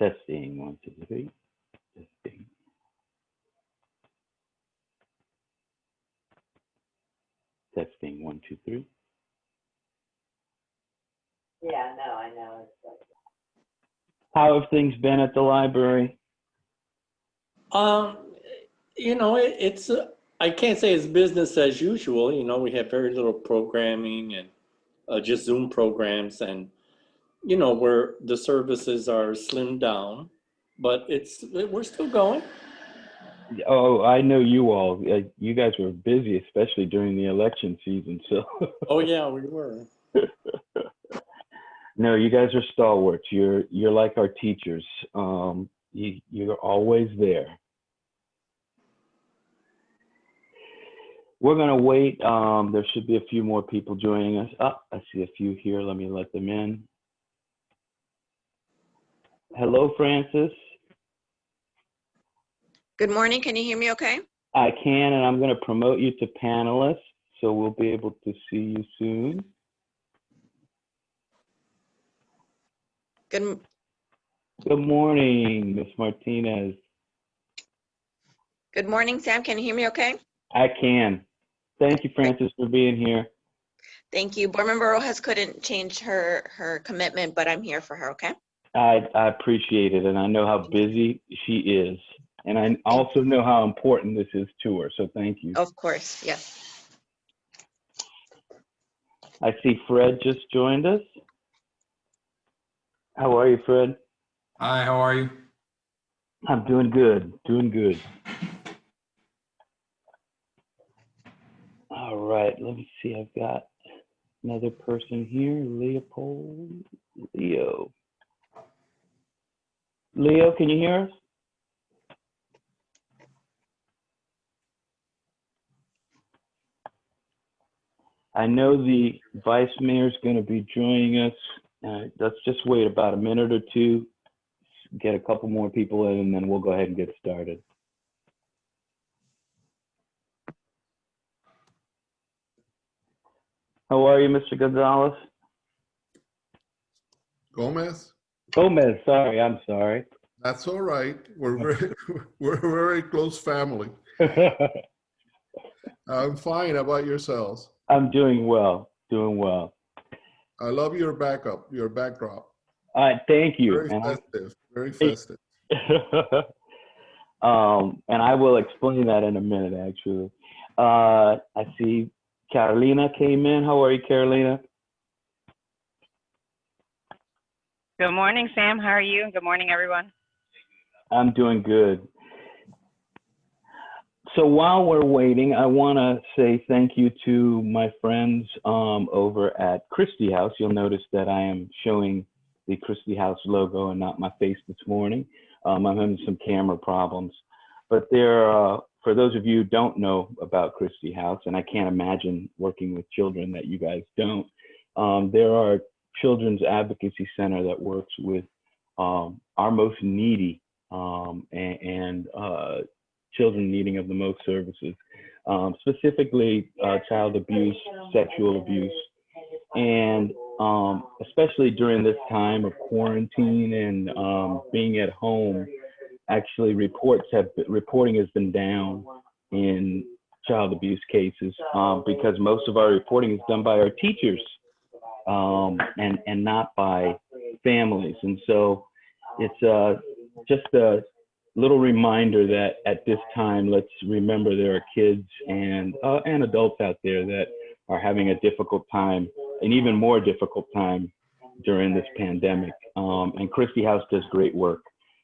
Testing, 1, 2, 3. Testing. Testing, 1, 2, 3. Yeah, no, I know. It's like... How have things been at the library? You know, it's I can't say it's business as usual. You know, we have very little programming and just Zoom programs, and you know, where the services are slimmed down, but we're still going. Oh, I know you all. You guys were busy, especially during the election season. So. Oh yeah, we were. No, you guys are stalwarts. You're like our teachers. You're always there. We're gonna wait. There should be a few more people joining us. Oh, I see a few here. Let me let them in. Hello, Francis. Good morning. Can you hear me okay? I can, and I'm going to promote you to panelist, so we'll be able to see you soon. Good morning, Ms. Martinez. Good morning, Sam. Can you hear me okay? I can. Thank you, Francis, for being here. Thank you. Board Member Rojas couldn't change her commitment, but I'm here for her, okay? I appreciate it, and I know how busy she is. And I also know how important this is to her, so thank you. Of course, yes. I see Fred just joined us. How are you, Fred? Hi, how are you? I'm doing good, doing good. All right, let me see. I've got another person here, Leo. Leo, can you hear us? I know the vice mayor is going to be joining us. Let's just wait about a minute or two, get a couple more people in, and then we'll go ahead and get started. How are you, Mr. Gonzalez? Gomez? Gomez, sorry, I'm sorry. That's all right. We're a very close family. I'm fine. How about yourselves? I'm doing well, doing well. I love your backdrop. Thank you. Very festive. And I will explain that in a minute, actually. I see Carolina came in. How are you, Carolina? Good morning, Sam. How are you? Good morning, everyone. I'm doing good. So while we're waiting, I want to say thank you to my friends over at Christie House. You'll notice that I am showing the Christie House logo and not my face this morning. I'm having some camera problems. But for those of you who don't know about Christie House, and I can't imagine working with children that you guys don't, there are Children's Advocacy Center that works with our most needy and children needing of the most services, specifically child abuse, sexual abuse, and especially during this time of quarantine and being at home. Actually, reporting has been down in child abuse cases because most of our reporting is done by our teachers and not by families. And so it's just a little reminder that at this time, let's remember there are kids and adults out there that are having a difficult time, an even more difficult time during this pandemic. And Christie House does great work.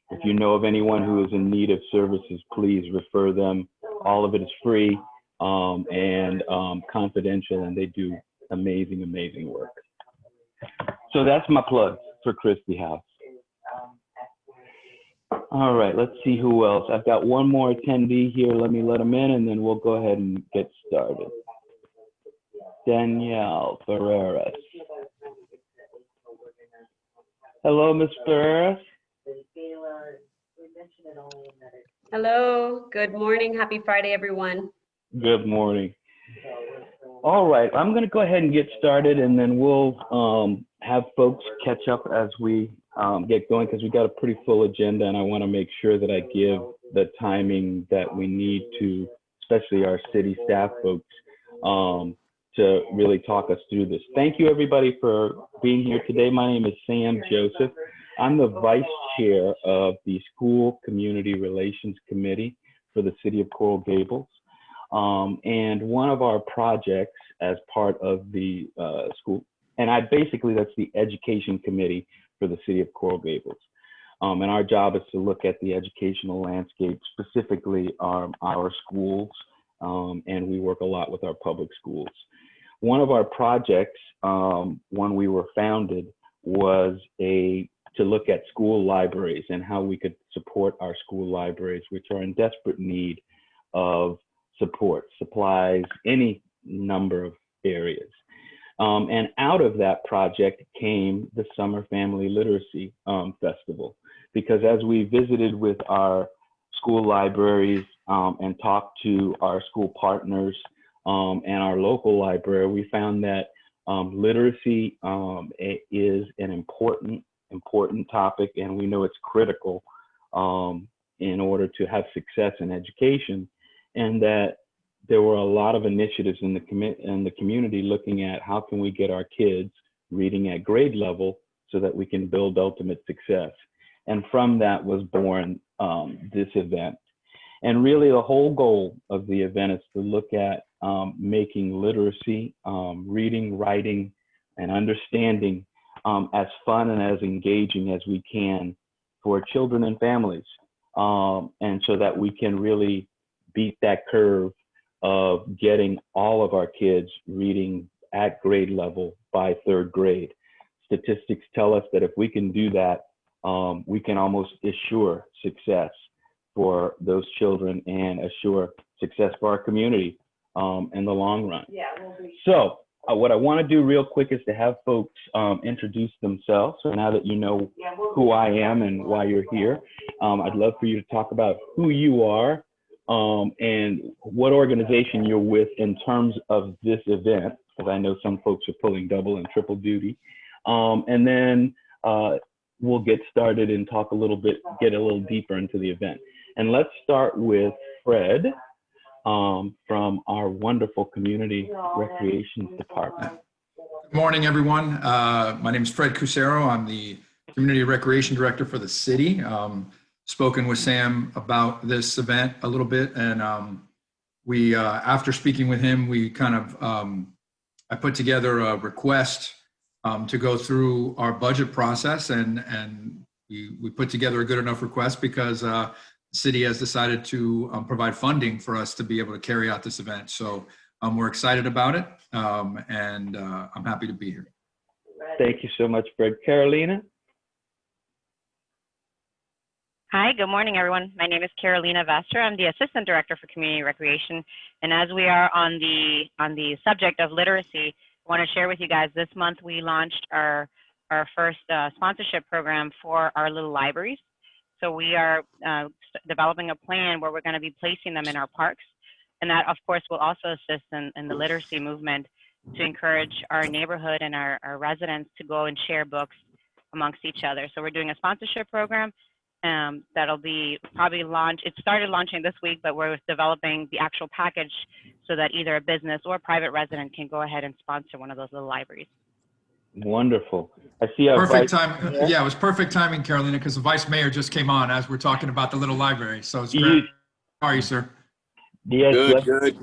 If you know of anyone who is in need of services, please refer them. All of it is free and confidential, and they do amazing, amazing work. So that's my plug for Christie House. All right, let's see who else. I've got one more attendee here. Let me let him in, and then we'll go ahead and get started. Danielle Ferreras. Hello, Ms. Ferreras. Hello, good morning. Happy Friday, everyone. Good morning. All right, I'm going to go ahead and get started, and then we'll have folks catch up as we get going, because we've got a pretty full agenda, and I want to make sure that I give the timing that we need to, especially our city staff folks, to really talk us through this. Thank you, everybody, for being here today. My name is Sam Joseph. I'm the vice chair of the School Community Relations Committee for the City of Coral Gables. And one of our projects as part of the school, and that's the Education Committee for the City of Coral Gables. And our job is to look at the educational landscape, specifically our schools, and we work a lot with our public schools. One of our projects, when we were founded, was to look at school libraries and how we could support our school libraries, which are in desperate need of support, supplies, any number of areas. And out of that project came the Summer Family Literacy Festival, because as we visited with our school libraries and talked to our school partners and our local library, we found that literacy is an important topic, and we know it's critical in order to have success in education, and that there were a lot of initiatives in the community looking at how can we get our kids reading at grade level so that we can build ultimate success. And from that was born this event. And really the whole goal of the event is to look at making literacy, reading, writing, and understanding as fun and as engaging as we can for children and families. And so that we can really beat that curve of getting all of our kids reading at grade level by 3rd grade. Statistics tell us that if we can do that, we can almost assure success for those children and assure success for our community in the long run. Yeah, So what I want to do real quick is to have folks introduce themselves. So now that you know who I am and why you're here, I'd love for you to talk about who you are and what organization you're with in terms of this event, because I know some folks are pulling double and triple duty. And then we'll get started and talk a little bit, get a little deeper into the event. And let's start with Fred from our wonderful Community Recreation Department. Good morning, everyone. My name is Fred Cusero. I'm the Community Recreation Director for the city. Spoken with Sam about this event a little bit, and we, after speaking with him, we kind of, I put together a request to go through our budget process, and we put together a good enough request because the city has decided to provide funding for us to be able to carry out this event. So we're excited about it, and I'm happy to be here. Thank you so much, Fred. Carolina? Hi, good morning, everyone. My name is Carolina Vester. I'm the Assistant Director for Community Recreation. And as we are on the subject of literacy, I want to share with you guys, this month we launched our first sponsorship program for our little libraries. So we are developing a plan where we're going to be placing them in our parks. And that, of course, will also assist in the literacy movement to encourage our neighborhood and our residents to go and share books amongst each other. So we're doing a sponsorship program that'll be probably launched. It started launching this week, but we're developing the actual package so that either a business or a private resident can go ahead and sponsor one of those little libraries. Wonderful. I see our Perfect time. Yeah, it was perfect timing, Carolina, because the vice mayor just came on as we're talking about the little library. So it's great. How are you, sir? Yes, Good.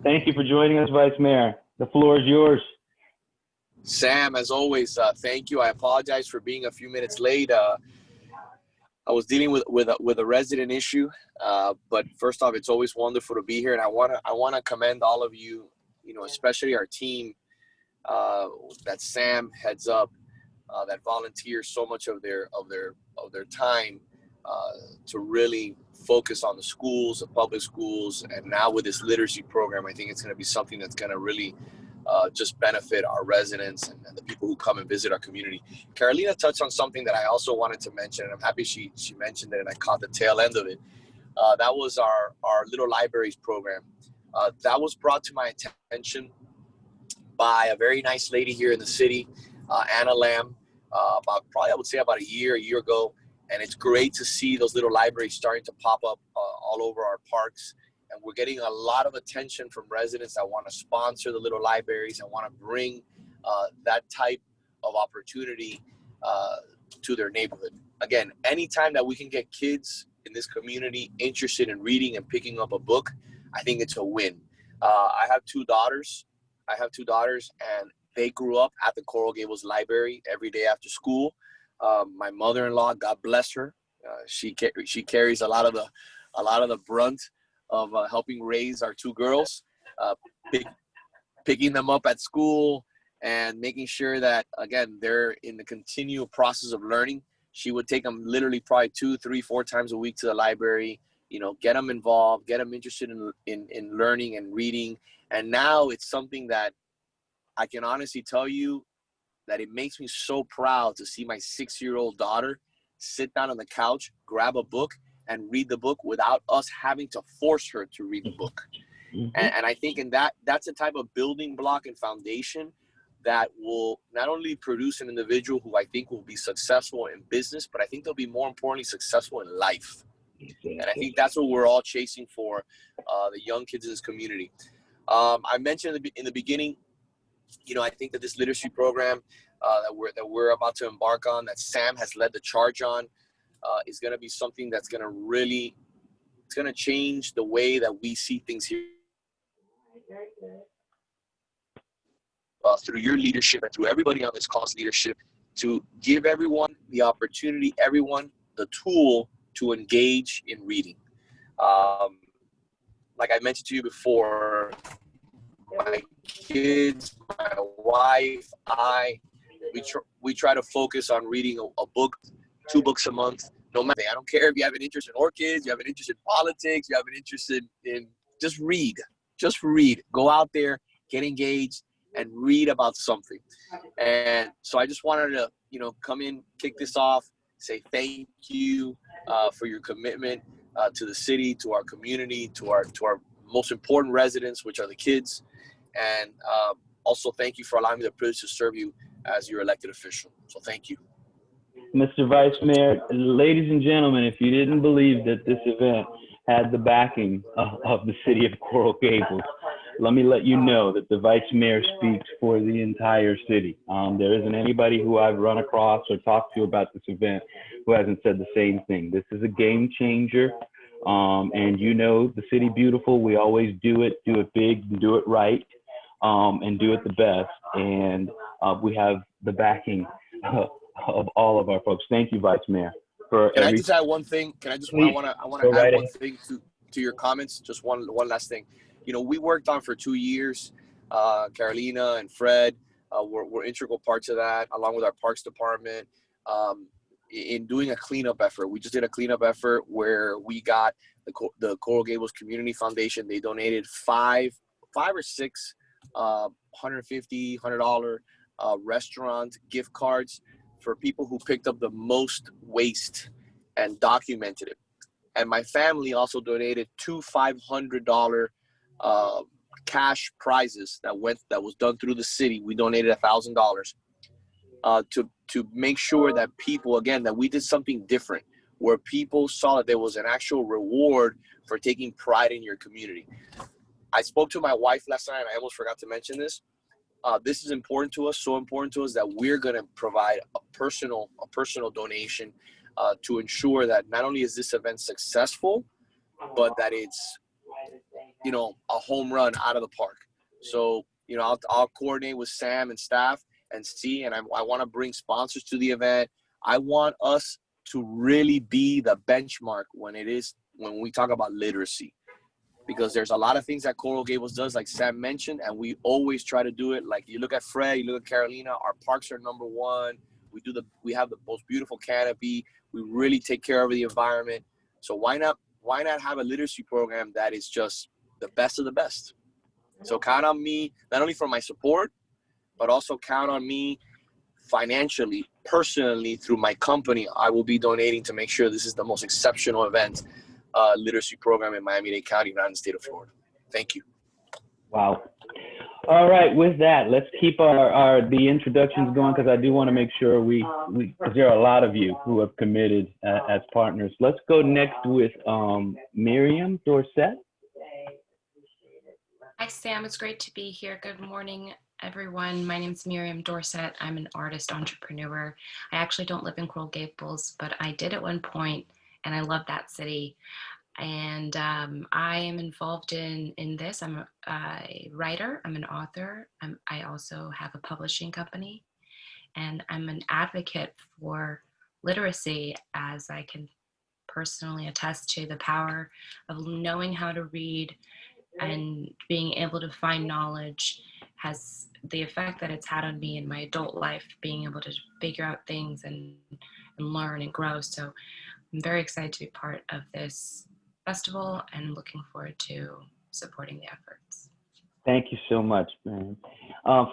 Thank you for joining us, Vice Mayor. The floor is yours. Sam, as always, thank you. I apologize for being a few minutes late. I was dealing with a resident issue, but first off, it's always wonderful to be here, and I want to commend all of you, especially our team that Sam heads up, that volunteers so much of their time to really focus on the schools, the public schools, and now with this literacy program, I think it's going to be something that's going to really just benefit our residents and the people who come and visit our community. Carolina touched on something that I also wanted to mention, and I'm happy she mentioned it and I caught the tail end of it. That was our Little Libraries program. That was brought to my attention by a very nice lady here in the city, Anna Lamb, I would say about a year ago. And it's great to see those little libraries starting to pop up all over our parks. And we're getting a lot of attention from residents that want to sponsor the little libraries and want to bring that type of opportunity to their neighborhood. Again, anytime that we can get kids in this community interested in reading and picking up a book, I think it's a win. I have two daughters, and they grew up at the Coral Gables Library every day after school. My mother-in-law, God bless her, she carries a lot of the brunt of helping raise our two girls, picking them up at school and making sure that, again, they're in the continual process of learning. She would take them literally probably 2, 3, 4 times a week to the library, get them involved, get them interested in learning and reading. And now it's something that I can honestly tell you that it makes me so proud to see my 6-year-old daughter sit down on the couch, grab a book, and read the book without us having to force her to read the book. Mm-hmm. And I think that's a type of building block and foundation that will not only produce an individual who I think will be successful in business, but I think they'll be more importantly successful in life. And I think that's what we're all chasing for, the young kids in this community. I mentioned in the beginning, I think that this literacy program that we're about to embark on, that Sam has led the charge on, is going to be something that's going to it's going to change the way that we see things here. Very good. Through your leadership and through everybody on this call's leadership, to give everyone the opportunity, everyone the tool to engage in reading. Like I mentioned to you before, my kids, my wife, we try to focus on reading a book, 2 books a month. No matter, I don't care if you have an interest in orchids, you have an interest in politics, you have an interest in just read. Go out there, get engaged, and read about something. And so I just wanted to, come in, kick this off, say thank you for your commitment to the city, to our community, to our most important residents, which are the kids. And also thank you for allowing me the privilege to serve you as your elected official. So thank you. Mr. Vice Mayor, ladies and gentlemen, if you didn't believe that this event had the backing of the city of Coral Gables, let me let you know that the Vice Mayor speaks for the entire city. There isn't anybody who I've run across or talked to about this event who hasn't said the same thing. This is a game changer. And the city beautiful, we always do it big, and do it right, and do it the best. And we have the backing of all of our folks. Thank you, Vice Mayor. Can I just add one thing? I want to add one thing to your comments. Just one last thing. We worked on for 2 years. Carolina and Fred were integral parts of that, along with our Parks Department, in doing a cleanup effort. We just did a cleanup effort where we got the Coral Gables Community Foundation. They donated 5 or 6 $150, $100 restaurant gift cards for people who picked up the most waste and documented it. And my family also donated 2 $500 cash prizes that was done through the city. We donated $1,000 to make sure that people, again, that we did something different, where people saw that there was an actual reward for taking pride in your community. I spoke to my wife last night, and I almost forgot to mention this. This is important to us, so important to us that we're going to provide a personal donation to ensure that not only is this event successful, but that it's, a home run out of the park. So, I'll coordinate with Sam and staff and see, and I want to bring sponsors to the event. I want us to really be the benchmark when we talk about literacy. Because there's a lot of things that Coral Gables does, like Sam mentioned, and we always try to do it. Like you look at Fred, you look at Carolina, our parks are #1. We have the most beautiful canopy. We really take care of the environment. So why not have a literacy program that is just the best of the best? So count on me, not only for my support, but also count on me financially, personally, through my company. I will be donating to make sure this is the most exceptional event literacy program in Miami-Dade County, not in the state of Florida. Thank you. Wow. All right, with that, let's keep the introductions going because I do want to make sure because there are a lot of you who have committed as partners. Let's go next with Miriam Dorset. Hi, Sam. It's great to be here. Good morning, everyone. My name is Miriam Dorset. I'm an artist entrepreneur. I actually don't live in Coral Gables, but I did at one point, and I love that city. And I am involved in this. I'm a writer. I'm an author. I also have a publishing company, and I'm an advocate for literacy, as I can personally attest to the power of knowing how to read and being able to find knowledge has the effect that it's had on me in my adult life, being able to figure out things and learn and grow. So I'm very excited to be part of this festival and looking forward to supporting the efforts. Thank you so much, man.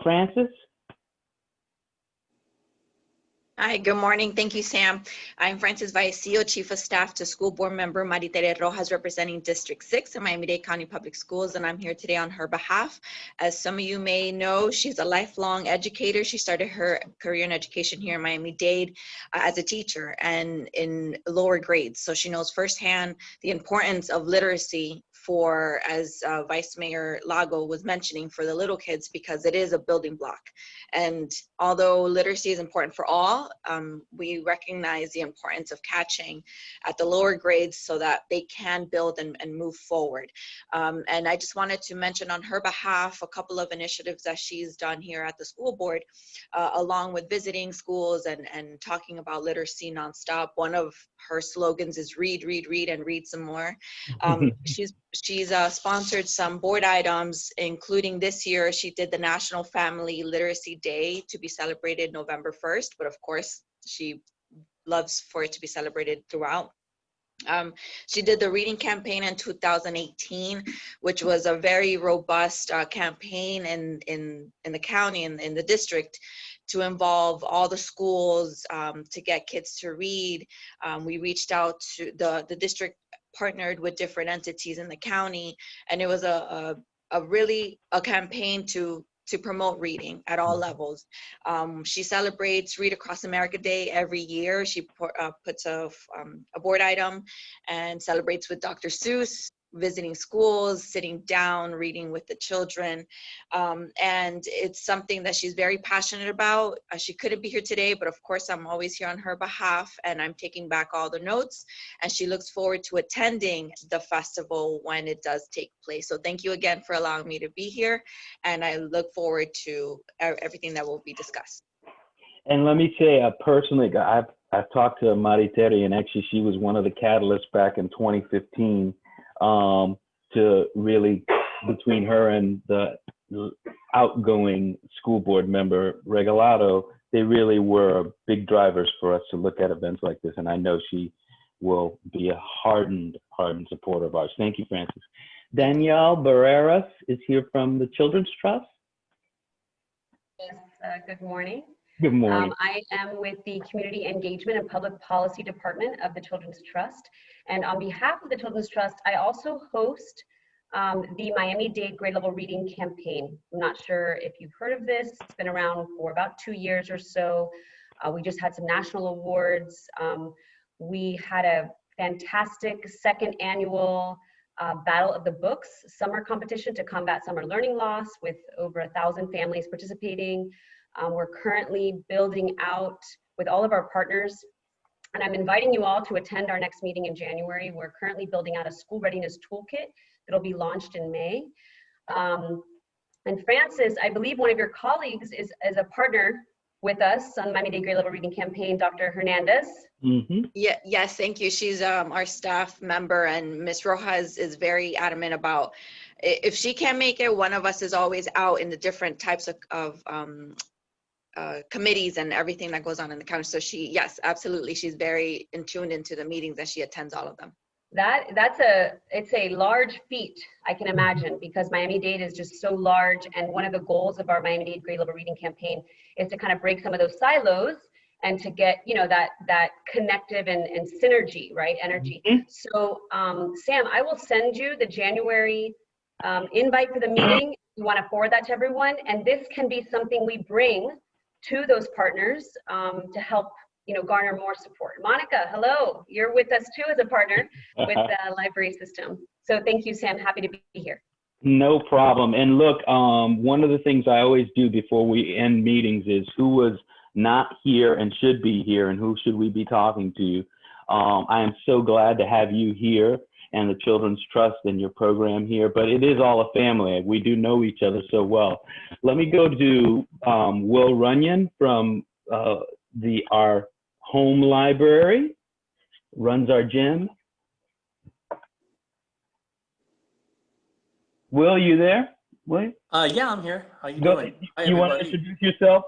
Francis? Hi, good morning. Thank you, Sam. I'm Francis Vallecillo, Chief of Staff to School Board Member Maritere Rojas, representing District 6 in Miami-Dade County Public Schools, and I'm here today on her behalf. As some of you may know, she's a lifelong educator. She started her career in education here in Miami-Dade as a teacher and in lower grades. So she knows firsthand the importance of literacy for, as Vice Mayor Lago was mentioning, for the little kids, because it is a building block. And although literacy is important for all, we recognize the importance of catching at the lower grades so that they can build and move forward. And I just wanted to mention on her behalf a couple of initiatives that she's done here at the school board, along with visiting schools and talking about literacy nonstop. One of her slogans is read, read, read, and read some more. She's sponsored some board items, including this year, she did the National Family Literacy Day to be celebrated November 1st, but of course, she loves for it to be celebrated throughout. She did the reading campaign in 2018, which was a very robust campaign in the county and in the district to involve all the schools to get kids to read. We reached out to the district, partnered with different entities in the county, and it was a campaign to promote reading at all levels. She celebrates Read Across America Day every year. She puts a board item and celebrates with Dr. Seuss, visiting schools, sitting down, reading with the children. And it's something that she's very passionate about. She couldn't be here today, but of course I'm always here on her behalf, and I'm taking back all the notes, and she looks forward to attending the festival when it does take place. So thank you again for allowing me to be here, and I look forward to everything that will be discussed. And let me say, personally, I've talked to Maritere, and actually she was one of the catalysts back in 2015 to really, between her and the outgoing school board member Regalado, they really were big drivers for us to look at events like this. And I know she will be a hardened supporter of ours. Thank you, Francis. Danielle Barreras is here from the Children's Trust. Yes, good morning. Good morning. I am with the Community Engagement and Public Policy Department of the Children's Trust. And on behalf of the Children's Trust, I also host the Miami Dade Grade Level Reading Campaign. I'm not sure if you've heard of this. It's been around for about 2 years or so. We just had some national awards. We had a fantastic second annual Battle of the Books summer competition to combat summer learning loss with over 1,000 families participating. We're currently building out with all of our partners, and I'm inviting you all to attend our next meeting in January. We're currently building out a school readiness toolkit that'll be launched in May. And Francis, I believe one of your colleagues is a partner with us on Miami Dade Grade Level Reading Campaign, Dr. Hernandez. Mm-hmm. Yeah, yes, thank you. She's our staff member, and Ms. Rojas is very adamant about if she can't make it, one of us is always out in the different types of committees and everything that goes on in the county. So she, yes, absolutely. She's very in tune into the meetings and she attends all of them. It's a large feat, I can imagine, because Miami-Dade is just so large. And one of the goals of our Miami-Dade Grade Level Reading Campaign is to kind of break some of those silos and to get, you know, that connective and synergy, right? Energy. Mm-hmm. So Sam, I will send you the January invite for the meeting. You want to forward that to everyone, and this can be something we bring to those partners to help garner more support. Monica, hello, you're with us too as a partner with the library system. So thank you, Sam. Happy to be here. No problem. And look, one of the things I always do before we end meetings is who was not here and should be here, and who should we be talking to. I am so glad to have you here and the Children's Trust and your program here, but it is all a family. We do know each other so well. Let me go to Will Runyon from our home library, runs our gym. Will, you there? Will? Yeah, I'm here. How you doing? Hi, you want to introduce yourself?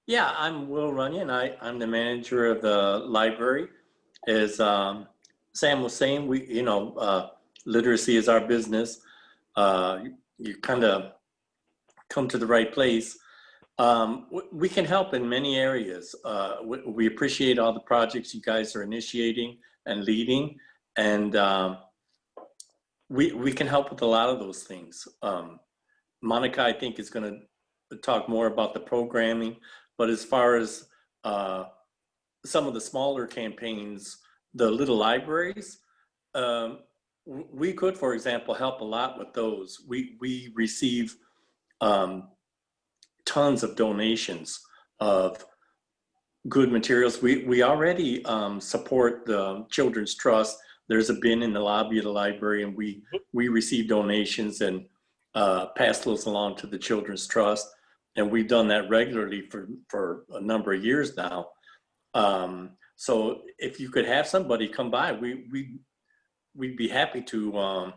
Yeah, I'm Will Runyon. I'm the manager of the library. As Sam was saying, literacy is our business. You kind of come to the right place. We can help in many areas. We appreciate all the projects you guys are initiating and leading, and we can help with a lot of those things. Monica, I think, is going to talk more about the programming, but as far as some of the smaller campaigns, the little libraries, we could, for example, help a lot with those. We receive tons of donations of good materials. We already support the Children's Trust. There's a bin in the lobby of the library, and we receive donations and pass those along to the Children's Trust. And we've done that regularly for a number of years now. So if you could have somebody come by, we'd be happy to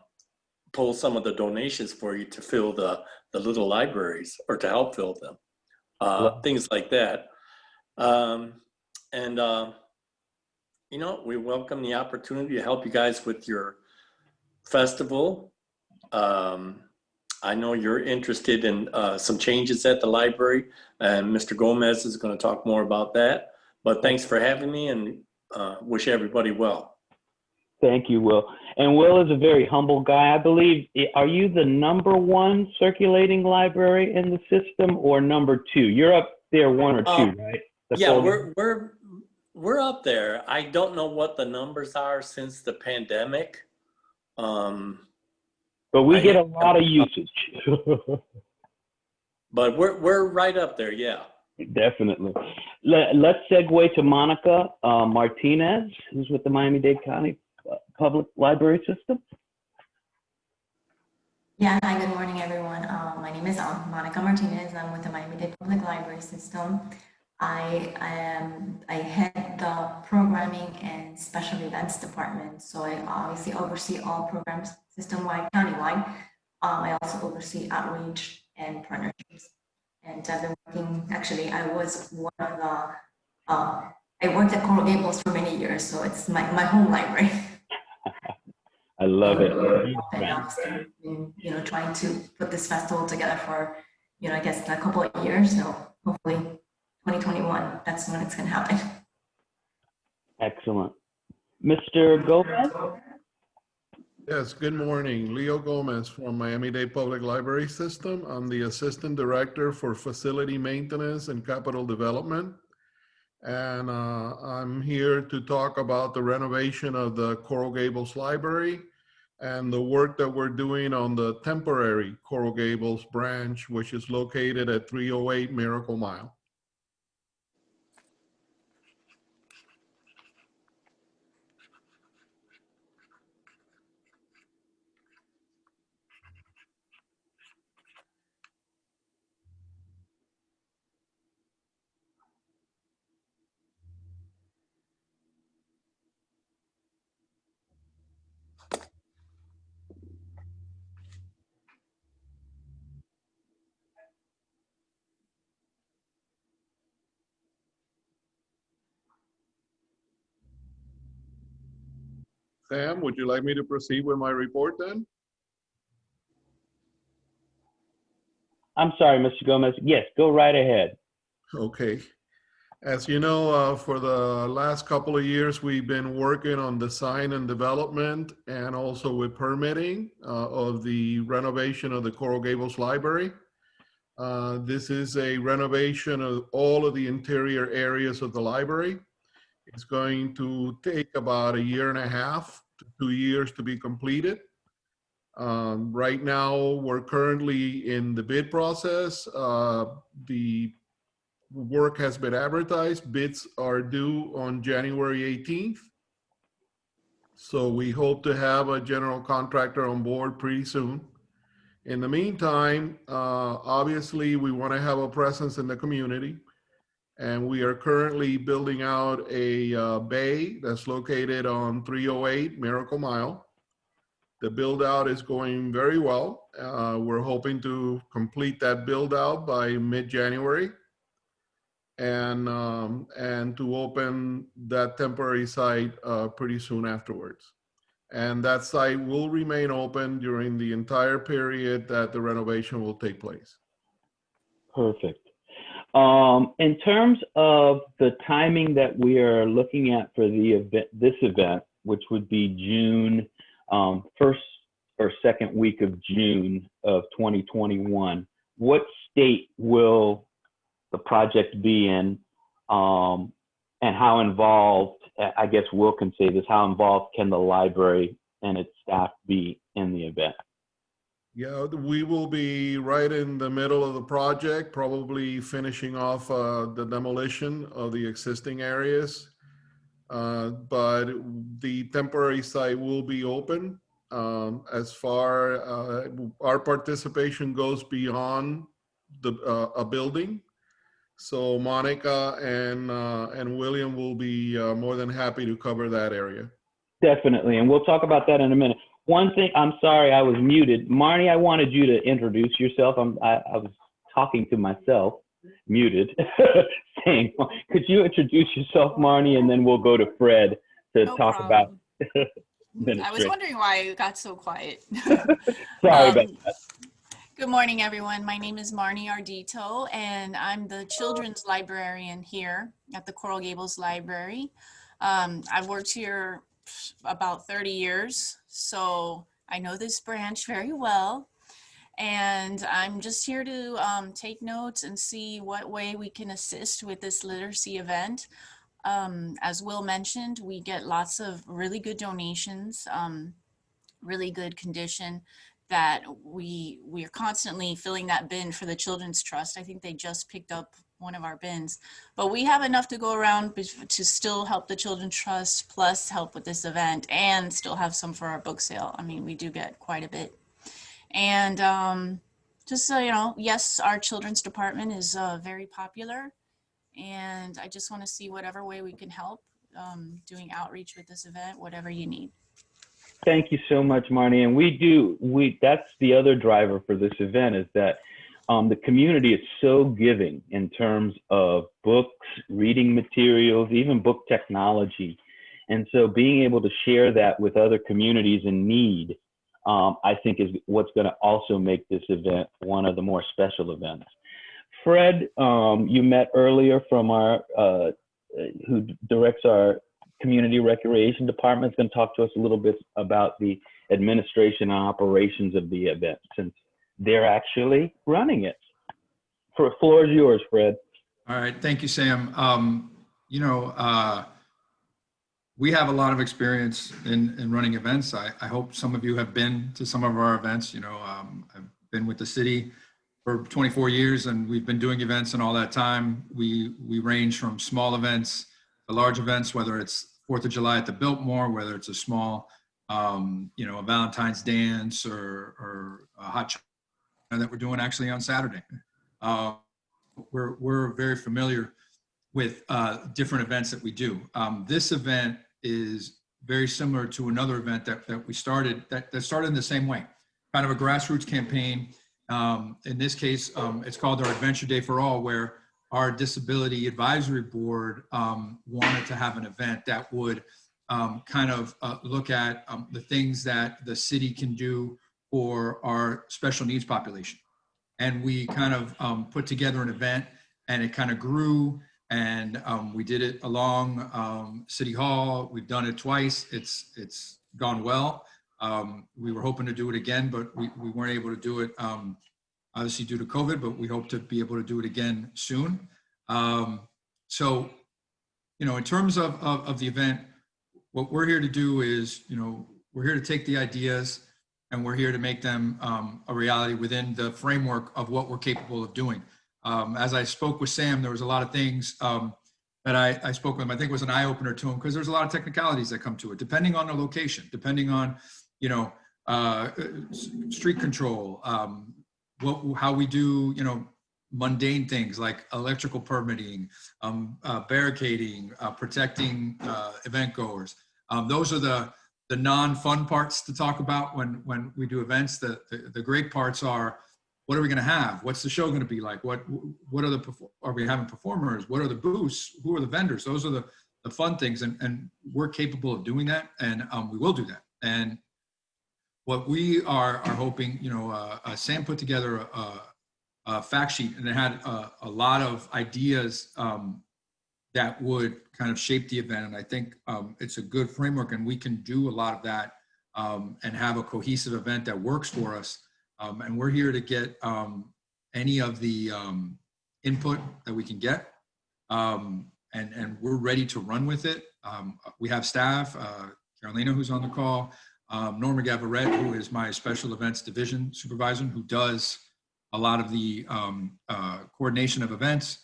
pull some of the donations for you to fill the little libraries, or to help fill them, things like that. We welcome the opportunity to help you guys with your festival. I know you're interested in some changes at the library, and Mr. Gomez is going to talk more about that. But thanks for having me, and wish everybody well. Thank you, Will. And Will is a very humble guy. I believe, are you the #1 circulating library in the system, or #2? You're up there 1 or 2, right? Yeah, we're up there. I don't know what the numbers are since the pandemic. But we get a lot of usage. But we're right up there, yeah. Definitely. Let's segue to Monica Martinez, who's with the Miami-Dade County Public Library System. Yeah, hi, good morning, everyone. My name is Monica Martinez. I'm with the Miami-Dade Public Library System. I head the programming and special events department. So I obviously oversee all programs system-wide, county-wide. I also oversee outreach and partnerships. And I've been working, actually, I was one of the, I worked at Coral Gables for many years, so it's my home library. I love it. And trying to put this festival together for, I guess a couple of years. So hopefully 2021, that's when it's going to happen. Excellent. Mr. Gomez? Yes, good morning. Leo Gomez from Miami-Dade Public Library System. I'm the Assistant Director for Facility Maintenance and Capital Development. And I'm here to talk about the renovation of the Coral Gables Library and the work that we're doing on the temporary Coral Gables branch, which is located at 308 Miracle Mile. Sam, would you like me to proceed with my report then? I'm sorry, Mr. Gomez. Yes, go right ahead. Okay. As you know, for the last couple of years, we've been working on design and development and also with permitting of the renovation of the Coral Gables Library. This is a renovation of all of the interior areas of the library. It's going to take about 1.5 to 2 years to be completed. Right now, we're currently in the bid process. The work has been advertised. Bids are due on January 18th. So we hope to have a general contractor on board pretty soon. In the meantime, obviously, we want to have a presence in the community. And we are currently building out a bay that's located on 308 Miracle Mile. The build out is going very well. We're hoping to complete that build out by mid-January and to open that temporary site pretty soon afterwards. And that site will remain open during the entire period that the renovation will take place. Perfect. In terms of the timing that we are looking at for the event, this event, which would be June, first or second week of June of 2021, what state will the project be in, and how involved, I guess Will can say this, how involved can the library and its staff be in the event? Yeah, we will be right in the middle of the project, probably finishing off the demolition of the existing areas. But the temporary site will be open. As far our participation goes beyond a building. So Monica and William will be more than happy to cover that area. Definitely, and we'll talk about that in a minute. One thing, I'm sorry, I was muted. Marnie, I wanted you to introduce yourself. I was talking to myself, muted, saying, could you introduce yourself, Marnie, and then we'll go to Fred to talk about I was wondering why it got so quiet. Sorry about that. Good morning, everyone. My name is Marnie Ardito, and I'm the children's librarian here at the Coral Gables Library. I've worked here about 30 years, so I know this branch very well. And I'm just here to take notes and see what way we can assist with this literacy event. As Will mentioned, we get lots of really good donations, really good condition, that we are constantly filling that bin for the Children's Trust. I think they just picked up one of our bins, but we have enough to go around to still help the Children's Trust, plus help with this event, and still have some for our book sale. I mean, we do get quite a bit. And just so you know, yes, our children's department is very popular, and I just want to see whatever way we can help doing outreach with this event, whatever you need. Thank you so much, Marnie. And that's the other driver for this event, is that the community is so giving in terms of books, reading materials, even book technology. And so being able to share that with other communities in need, I think is what's going to also make this event one of the more special events. Fred, you met earlier from our, who directs our Community Recreation Department, is going to talk to us a little bit about the administration and operations of the event, since they're actually running it. The floor is yours, Fred. All right, thank you, Sam. We have a lot of experience in running events. I hope some of you have been to some of our events. I've been with the city for 24 years, and we've been doing events, and all that time we range from small events to large events, whether it's 4th of July at the Biltmore, whether it's a small, a Valentine's dance or a hot chocolate that we're doing actually on Saturday. We're very familiar with different events that we do. This event is very similar to another event that we started, that started in the same way, kind of a grassroots campaign. In this case, it's called our Adventure Day for All, where our Disability Advisory Board wanted to have an event that would kind of look at the things that the city can do for our special needs population. And we kind of put together an event, and it kind of grew And we did it along City Hall. We've done it twice. It's gone well. We were hoping to do it again, but we weren't able to do it, obviously due to COVID, but we hope to be able to do it again soon. So, in terms of the event, what we're here to do is, we're here to take the ideas and we're here to make them a reality within the framework of what we're capable of doing. As I spoke with Sam, there was a lot of things that I spoke with him. I think it was an eye opener to him because there's a lot of technicalities that come to it, depending on the location, depending on, street control, how we do, mundane things like electrical permitting, barricading, protecting event goers. Those are the non-fun parts to talk about when we do events. The great parts are, what are we going to have? What's the show going to be like? What are we having performers? What are the booths? Who are the vendors? Those are the fun things, and we're capable of doing that, and we will do that. And what we are hoping, Sam put together a fact sheet, and it had a lot of ideas that would kind of shape the event. And I think it's a good framework, and we can do a lot of that and have a cohesive event that works for us. And we're here to get any of the input that we can get, and we're ready to run with it. We have staff, Carolina, who's on the call, Norma Gavarette, who is my special events division supervisor, who does a lot of the coordination of events.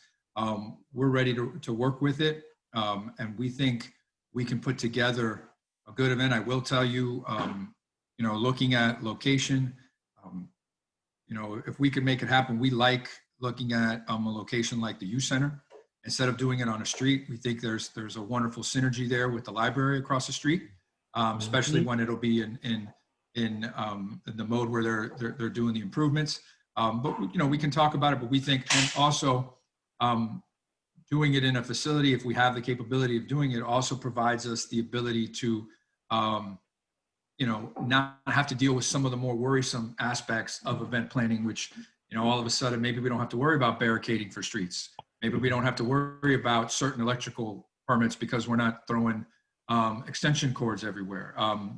We're ready to work with it, and we think we can put together a good event. I will tell you, looking at location, if we could make it happen, we like looking at a location like the youth center. Instead of doing it on a street, we think there's a wonderful synergy there with the library across the street, especially when it'll be in the mode where they're doing the improvements. But we can talk about it, but we think, and also doing it in a facility, if we have the capability of doing it, also provides us the ability to not have to deal with some of the more worrisome aspects of event planning, which, all of a sudden, maybe we don't have to worry about barricading for streets. Maybe we don't have to worry about certain electrical permits because we're not throwing extension cords everywhere.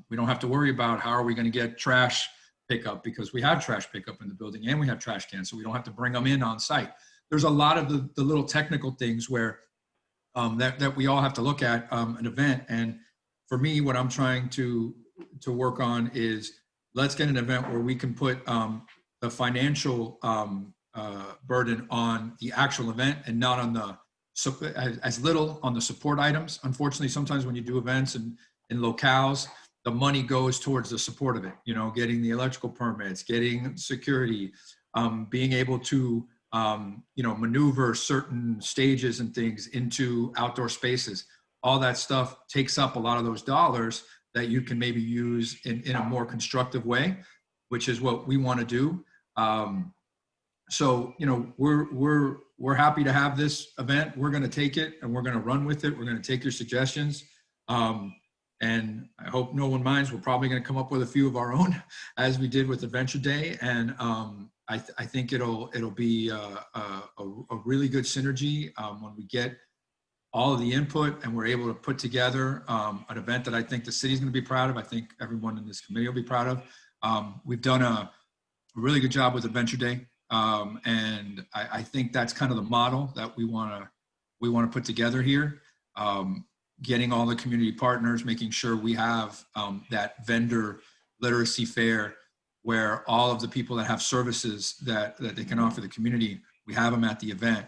We don't have to worry about how are we going to get trash pickup, because we have trash pickup in the building and we have trash cans, so we don't have to bring them in on site. There's a lot of the little technical things where that we all have to look at an event. And for me, what I'm trying to work on is, let's get an event where we can put the financial burden on the actual event and not on as little on the support items. Unfortunately, sometimes when you do events in locales, the money goes towards the support of it, getting the electrical permits, getting security, being able to maneuver certain stages and things into outdoor spaces. All that stuff takes up a lot of those dollars that you can maybe use in a more constructive way, which is what we want to do. So, we're happy to have this event. We're going to take it and we're going to run with it. We're going to take your suggestions. And I hope no one minds. We're probably going to come up with a few of our own, as we did with Adventure Day. And I think it'll be a really good synergy when we get all of the input and we're able to put together an event that I think the city's going to be proud of. I think everyone in this committee will be proud of. We've done a really good job with Adventure Day. And I think that's kind of the model that we want to put together here. Getting all the community partners, making sure we have that vendor literacy fair where all of the people that have services that they can offer the community, we have them at the event.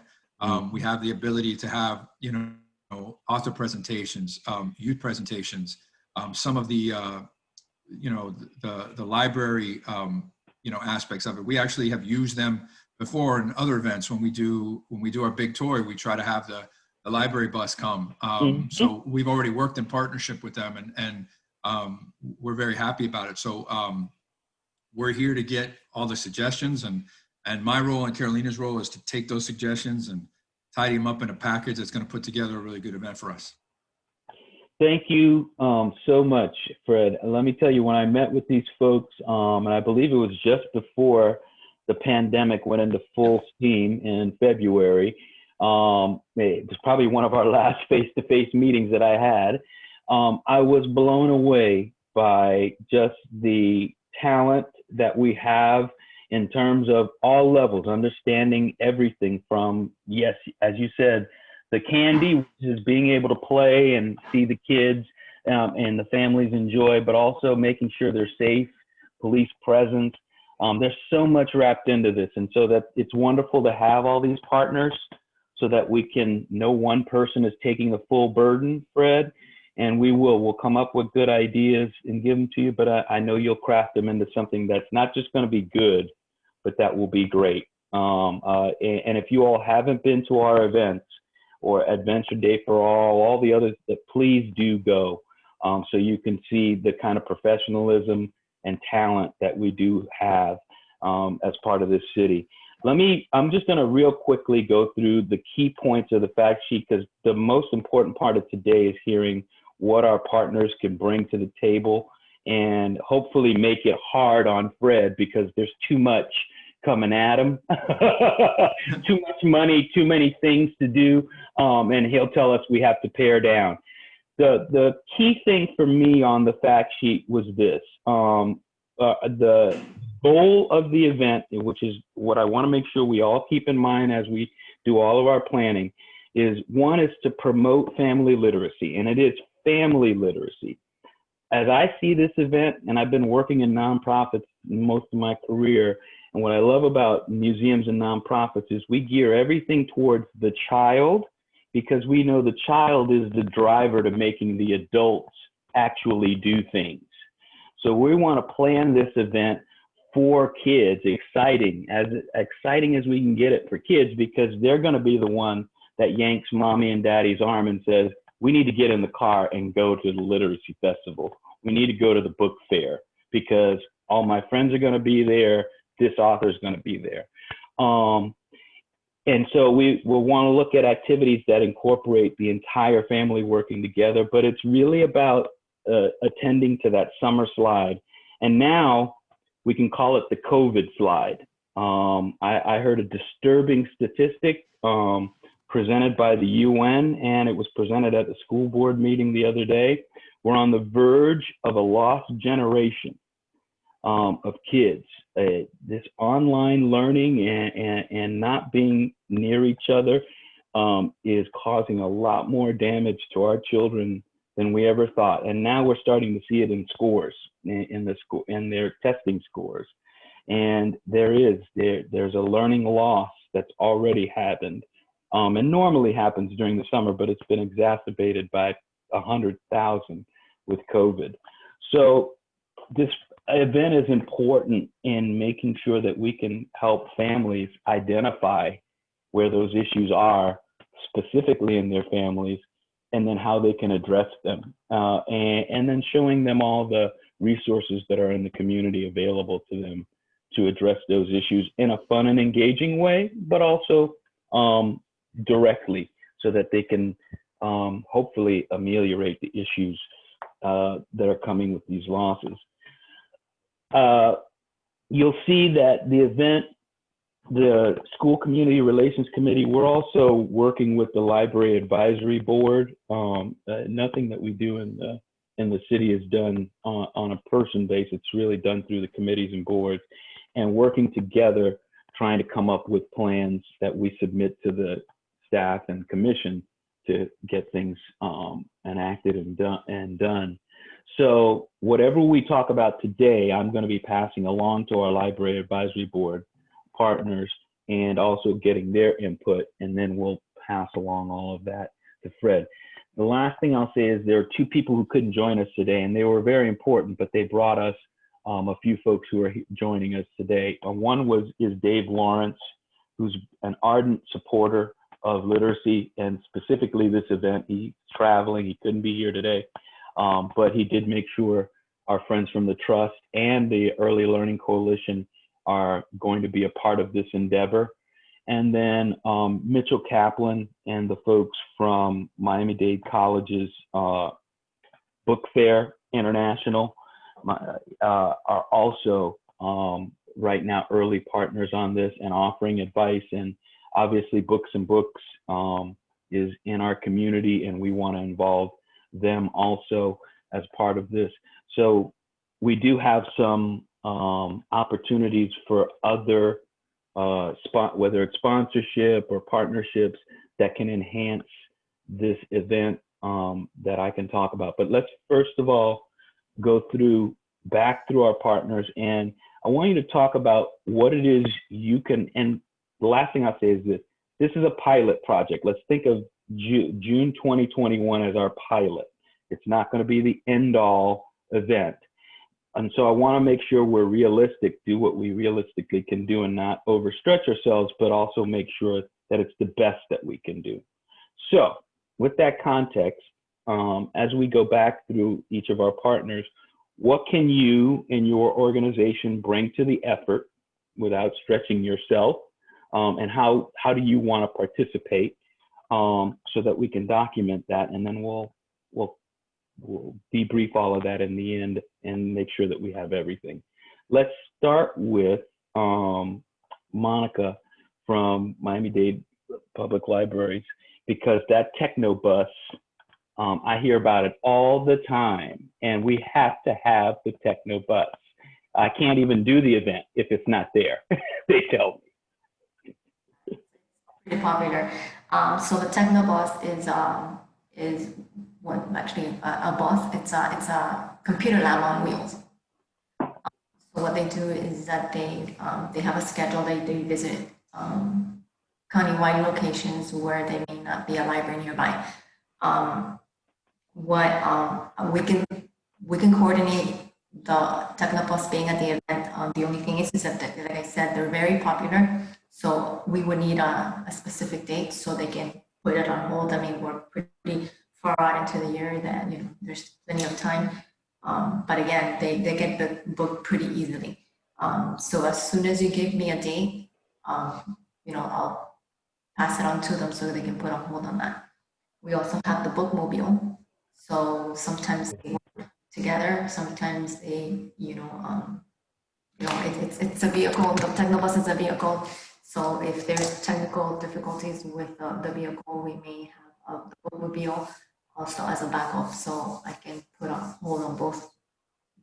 We have the ability to have, author presentations, youth presentations, some of the, the library, aspects of it. We actually have used them before in other events. When we do our big tour, we try to have the library bus come. So we've already worked in partnership with them, and we're very happy about it. So we're here to get all the suggestions, and my role and Carolina's role is to take those suggestions and tidy them up in a package that's going to put together a really good event for us. Thank you so much, Fred. Let me tell you, when I met with these folks, and I believe it was just before the pandemic went into full steam in February, It was probably one of our last face-to-face meetings that I had. I was blown away by just the talent that we have in terms of all levels, understanding everything from, yes, as you said, the candy, which is being able to play and see the kids and the families enjoy, but also making sure they're safe, police presence. There's so much wrapped into this. And so that it's wonderful to have all these partners so that we can know one person is taking the full burden, Fred, and we'll come up with good ideas and give them to you, but I know you'll craft them into something that's not just going to be good, but that will be great. And if you all haven't been to our events or Adventure Day for all the others, please do go so you can see the kind of professionalism and talent that we do have as part of this city. I'm just going to real quickly go through the key points of the fact sheet, because the most important part of today is hearing what our partners can bring to the table and hopefully make it hard on Fred, because there's too much coming at him, too much money, too many things to do, and he'll tell us we have to pare down. The key thing for me on the fact sheet was this. The goal of the event, which is what I want to make sure we all keep in mind as we do all of our planning, is one is to promote family literacy, and it is family literacy. As I see this event, and I've been working in nonprofits most of my career, and what I love about museums and nonprofits is we gear everything towards the child, because we know the child is the driver to making the adults actually do things. So we want to plan this event for kids, exciting as we can get it for kids, because they're going to be the one that yanks mommy and daddy's arm and says, we need to get in the car and go to the literacy festival. We need to go to the book fair because all my friends are going to be there. This author is going to be there. And so we will want to look at activities that incorporate the entire family working together, but it's really about attending to that summer slide. And now we can call it the COVID slide. I heard a disturbing statistic presented by the UN, and it was presented at the school board meeting the other day. We're on the verge of a lost generation of kids. This online learning and not being near each other is causing a lot more damage to our children than we ever thought. And now we're starting to see it in scores, in their testing scores. And there's a learning loss that's already happened. And normally happens during the summer, but it's been exacerbated by 100,000 with COVID. So this event is important in making sure that we can help families identify where those issues are specifically in their families, and then how they can address them, and then showing them all the resources that are in the community available to them to address those issues in a fun and engaging way, but also directly, so that they can hopefully ameliorate the issues that are coming with these losses. You'll see that the event, the School Community Relations Committee, we're also working with the Library Advisory Board. Nothing that we do in the city is done on a person basis. It's really done through the committees and boards, and working together, trying to come up with plans that we submit to the staff and commission to get things enacted and done. So whatever we talk about today, I'm going to be passing along to our Library Advisory Board partners and also getting their input, and then we'll pass along all of that to Fred. The last thing I'll say is there are two people who couldn't join us today, and they were very important, but they brought us a few folks who are joining us today. One is Dave Lawrence, who's an ardent supporter of literacy and specifically this event. He's traveling, he couldn't be here today, but he did make sure our friends from the Trust and the Early Learning Coalition are going to be a part of this endeavor. And then Mitchell Kaplan and the folks from Miami Dade College's Book Fair International are also right now early partners on this and offering advice. And obviously Books and Books is in our community, and we want to involve them also as part of this. So we do have some opportunities for other whether it's sponsorship or partnerships that can enhance this event that I can talk about. But let's first of all go back through our partners, and I want you to talk about what it is you can, and the last thing I'll say is this is a pilot project. Let's think of June 2021 as our pilot. It's not going to be the end-all event. And so I want to make sure we're realistic, do what we realistically can do and not overstretch ourselves, but also make sure that it's the best that we can do. So with that context, as we go back through each of our partners, what can you and your organization bring to the effort without stretching yourself? And how do you want to participate so that we can document that, and then we'll debrief all of that in the end and make sure that we have everything. Let's start with Monica from Miami-Dade Public Libraries, because that techno bus, I hear about it all the time, and we have to have the techno bus. I can't even do the event if it's not there, they tell me. Pretty popular. So the techno bus is what actually a bus. It's a computer lab on wheels. So what they do is that they have a schedule. They visit countywide locations where there may not be a library nearby. We can coordinate the technobus being at the event. The only thing is that, like I said, they're very popular. So we would need a specific date so they can put it on hold. I mean, we're pretty far out into the year that, you know, there's plenty of time. But again, they get booked pretty easily. So as soon as you give me a date, you know, I'll pass it on to them so they can put a hold on that. We also have the bookmobile. So sometimes they work together, sometimes they, it's a vehicle. The technobus is a vehicle. So if there's technical difficulties with the vehicle, we may have the bookmobile also as a backup. So I can put a hold on both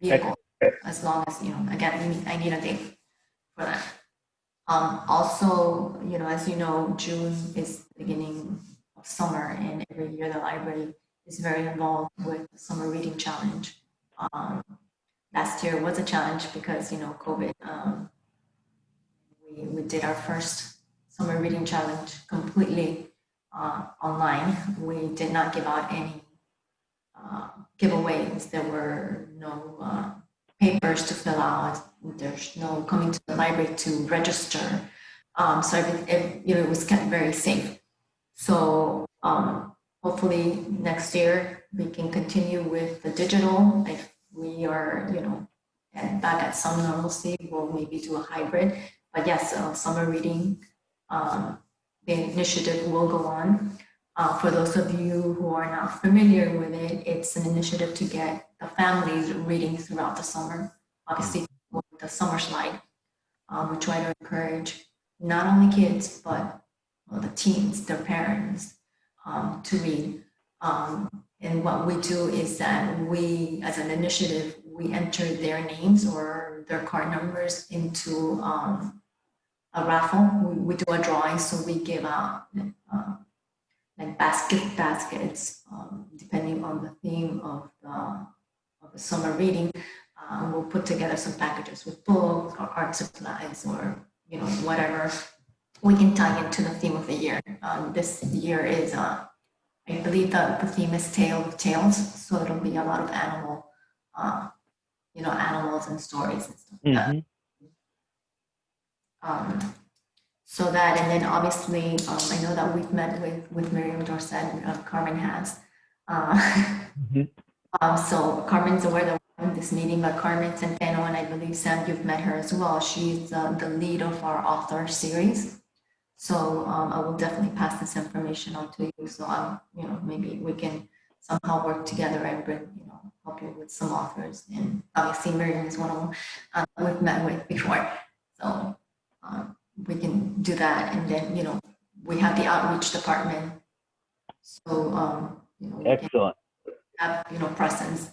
vehicles as long as, again, I need a date for that. Also, as you know, June is the beginning of summer, and every year the library is very involved with the summer reading challenge. Last year was a challenge because, COVID. We did our first summer reading challenge completely online. We did not give out any giveaways. There were no papers to fill out. There's no coming to the library to register. So it was kept very safe. So hopefully next year we can continue with the digital. If we are, back at some normalcy, we'll maybe do a hybrid. But yes, summer reading, the initiative will go on. For those of you who are not familiar with it, it's an initiative to get the families reading throughout the summer. Obviously, with the summer slide, we try to encourage not only kids, but the teens, their parents, to read. And what we do is that we, as an initiative, we enter their names or their card numbers into a raffle. We do a drawing, so we give out like baskets, depending on the theme of the summer reading. We'll put together some packages with books or art supplies or whatever we can tie into the theme of the year. This year is, I believe that the theme is Tale of Tales, so it'll be a lot of animals and stories and stuff like that. So that, and then obviously, I know that we've met with Miriam Dorset, Carmen has. So Carmen's aware that we're in this meeting, but Carmen Centeno, and I believe Sam, you've met her as well. She's the lead of our author series. So I will definitely pass this information on to you. So maybe we can somehow work together and bring, help you with some authors. And obviously Miriam is one of them we've met with before. So we can do that, and then we have the outreach department. So, we Excellent. can have, presence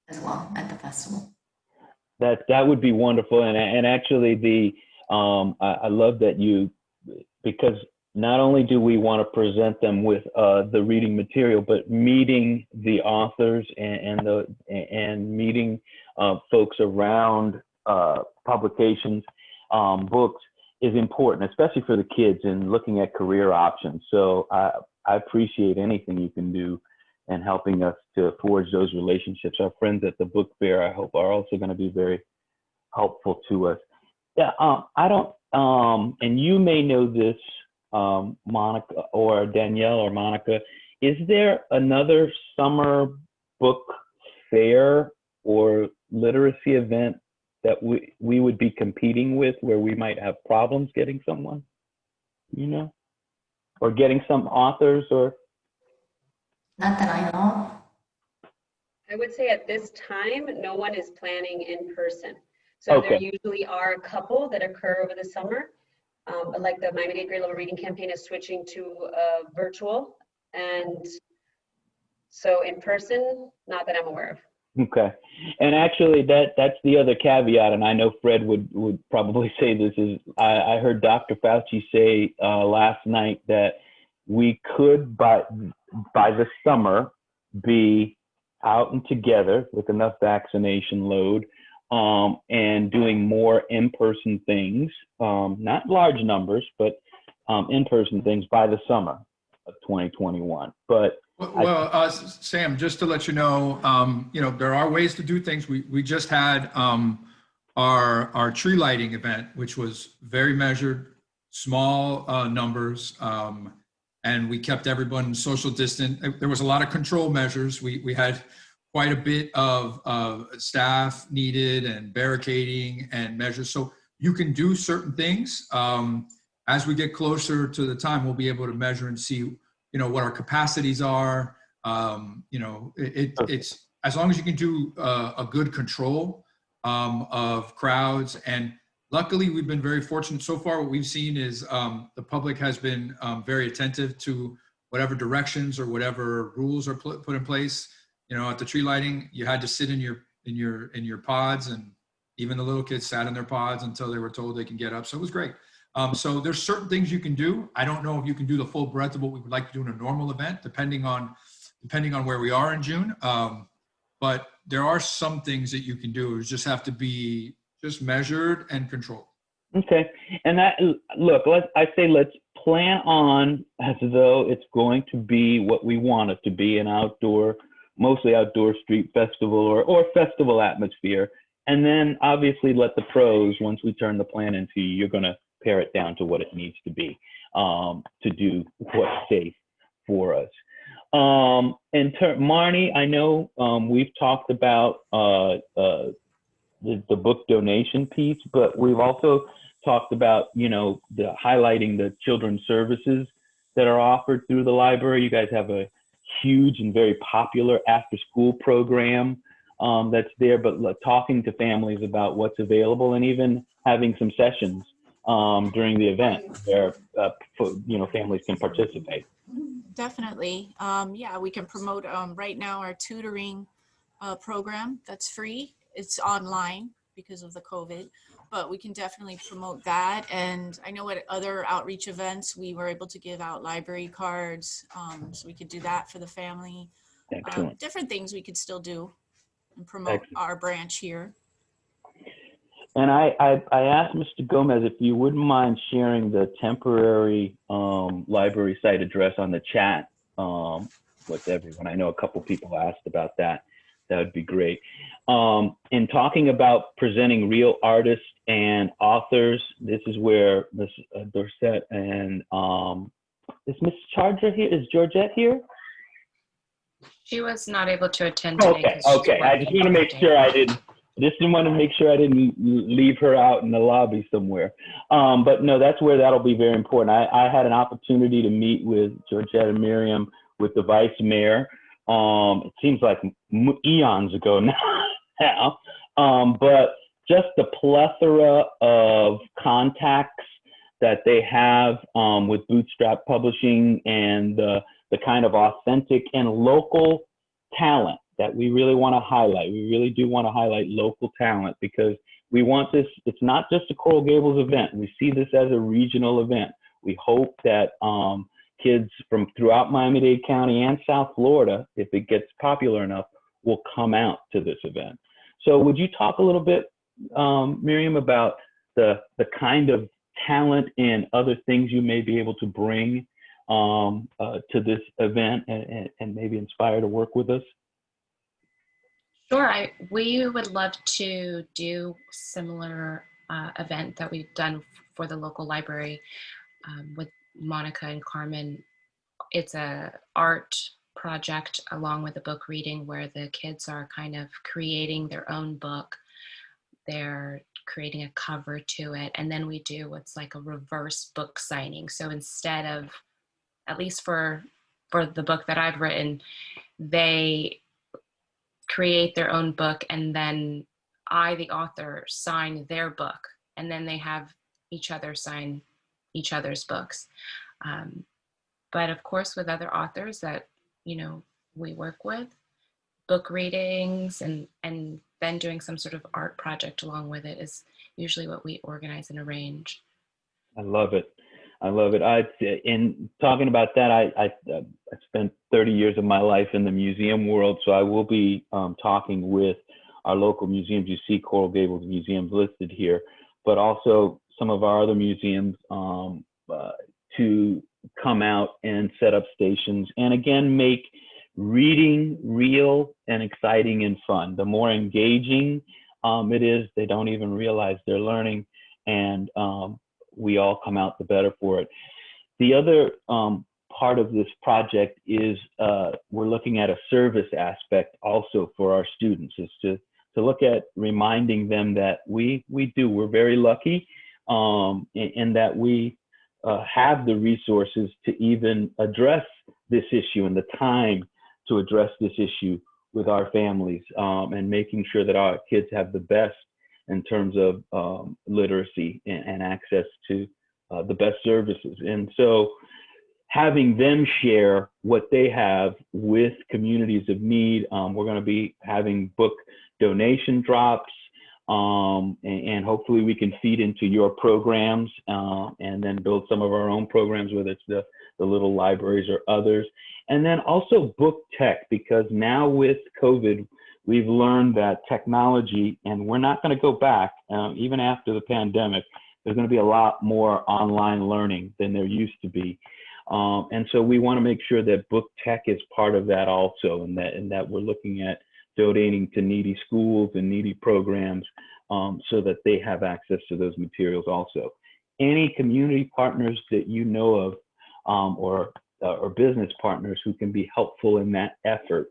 as well at the festival. That would be wonderful. And actually I love that because not only do we want to present them with the reading material, but meeting the authors and meeting folks around publications, books is important, especially for the kids and looking at career options. So I appreciate anything you can do and helping us to forge those relationships. Our friends at the book fair, I hope, are also going to be very helpful to us. Yeah, and you may know this, Monica or Danielle or Monica, is there another summer book fair or literacy event that we would be competing with where we might have problems getting someone, or getting some authors or? Not that I know. I would say at this time, no one is planning in person. So there usually are a couple that occur over the summer. But like the Miami Dade Grade Level Reading Campaign is switching to virtual. And so in person, not that I'm aware of. Okay. And actually that's the other caveat, and I know Fred would probably say this, is I heard Dr. Fauci say last night that we could by the summer be out and together with enough vaccination load and doing more in-person things, not large numbers, but in-person things by the summer of 2021. But well, Sam, just to let you know, there are ways to do things. We just had our tree lighting event, which was very measured, small numbers, and we kept everyone social distant. There was a lot of control measures. We had quite a bit of staff needed and barricading and measures. So you can do certain things. As we get closer to the time, we'll be able to measure and see what our capacities are. It's as long as you can do a good control of crowds. And luckily, we've been very fortunate so far. What we've seen is the public has been very attentive to whatever directions or whatever rules are put in place. At the tree lighting, you had to sit in your pods, and even the little kids sat in their pods until they were told they can get up. So it was great. So there's certain things you can do. I don't know if you can do the full breadth of what we would like to do in a normal event, depending on where we are in June. But there are some things that you can do. It just have to be just measured and controlled. Okay. And let's plan on as though it's going to be what we want it to be, mostly outdoor street festival or festival atmosphere. And then obviously let the pros, once we turn the plan into, you're going to pare it down to what it needs to be to do what's safe for us. Marnie, I know we've talked about the book donation piece, but we've also talked about, highlighting the children's services that are offered through the library. You guys have a huge and very popular after-school program that's there, but talking to families about what's available and even having some sessions during the event where families can participate. Definitely. Yeah, we can promote right now our tutoring program that's free. It's online because of the COVID, but we can definitely promote that. And I know at other outreach events, we were able to give out library cards. So we could do that for the family. Different things we could still do and promote our branch here. And I asked Mr. Gomez if you wouldn't mind sharing the temporary library site address on the chat with everyone. I know a couple people asked about that. That would be great. In talking about presenting real artists and authors, this is where Ms. Dorsett and is Ms. Charger here? Is Georgette here? She was not able to attend today. Okay. I just want to make sure I didn't leave her out in the lobby somewhere. But no, that's where that'll be very important. I had an opportunity to meet with Georgette and Miriam with the vice mayor. It seems like eons ago now. But just the plethora of contacts that they have with Bootstrap Publishing and the kind of authentic and local talent that we really want to highlight. We really do want to highlight local talent because we want this, it's not just a Coral Gables event. We see this as a regional event. We hope that kids from throughout Miami-Dade County and South Florida, if it gets popular enough, will come out to this event. So would you talk a little bit, Miriam, about the kind of talent and other things you may be able to bring to this event and maybe inspire to work with us? Sure, we would love to do similar event that we've done for the local library with Monica and Carmen. It's a art project along with a book reading where the kids are kind of creating their own book. They're creating a cover to it, and then we do what's like a reverse book signing. So instead of, at least for the book that I've written, they create their own book, and then I, the author, sign their book, and then they have each other sign each other's books. But of course, with other authors that, you know, we work with, book readings and then doing some sort of art project along with it is usually what we organize and arrange. I love it. I love it. In talking about that, I spent 30 years of my life in the museum world, so I will be talking with our local museums. You see Coral Gables museums listed here, but also some of our other museums to come out and set up stations and again make reading real and exciting and fun. The more engaging it is, they don't even realize they're learning, and we all come out the better for it. The other part of this project is we're looking at a service aspect also for our students, is to look at reminding them that we're very lucky in that we have the resources to even address this issue and the time to address this issue with our families, and making sure that our kids have the best in terms of literacy and access to the best services. And so having them share what they have with communities of need, we're going to be having book donation drops, and hopefully we can feed into your programs and then build some of our own programs, whether it's the little libraries or others. And then also book tech, because now with COVID, we've learned that technology, and we're not going to go back, even after the pandemic, there's going to be a lot more online learning than there used to be. And so we want to make sure that book tech is part of that also, and that we're looking at donating to needy schools and needy programs so that they have access to those materials also. Any community partners that you know of or business partners who can be helpful in that effort,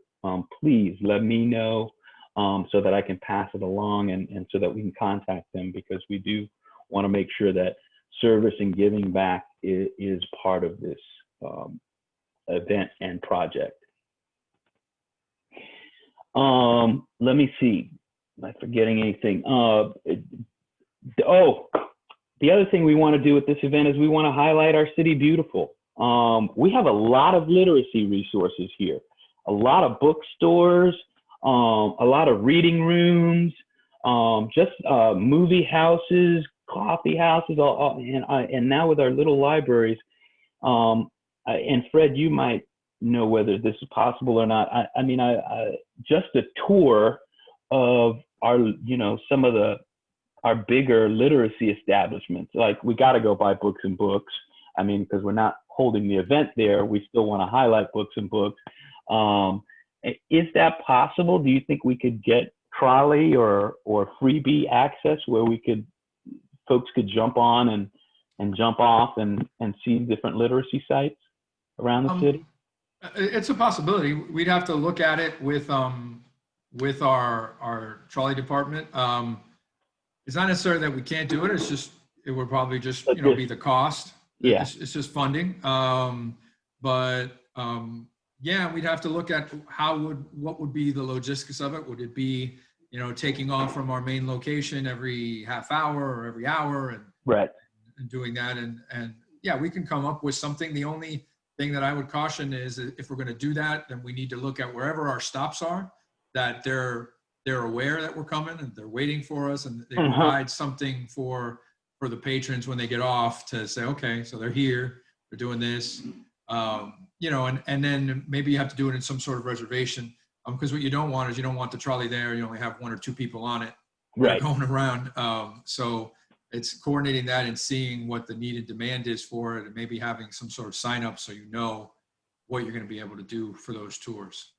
please let me know so that I can pass it along and so that we can contact them, because we do want to make sure that service and giving back is part of this event and project. Let me see, am I forgetting anything? The other thing we want to do with this event is we want to highlight our city beautiful. We have a lot of literacy resources here, a lot of bookstores, a lot of reading rooms, just movie houses, coffee houses, and now with our little libraries. And Fred, you might know whether this is possible or not. I mean, just a tour of our, some of our bigger literacy establishments. Like, we got to go buy books and books. I mean, because we're not holding the event there, we still want to highlight books and books. Is that possible? Do you think we could get trolley or freebie access where folks could jump on and jump off and see different literacy sites around the city? It's a possibility. We'd have to look at it with our trolley department. It's not necessarily that we can't do it. It's just, it would probably just, be the cost. Yeah. It's just funding. Yeah, we'd have to look at what would be the logistics of it. Would it be, taking off from our main location every half hour or every hour? And, right. doing that. And yeah, we can come up with something. The only thing that I would caution is if we're going to do that, then we need to look at wherever our stops are, that they're aware that we're coming and they're waiting for us, and they provide something for the patrons when they get off to say, okay, so they're here, they're doing this, you know, and then maybe you have to do it in some sort of reservation, because what you don't want is you don't want the trolley there, you only have 1 or 2 people on it going around. So it's coordinating that and seeing what the need and demand is for it, and maybe having some sort of sign up so you know what you're going to be able to do for those tours.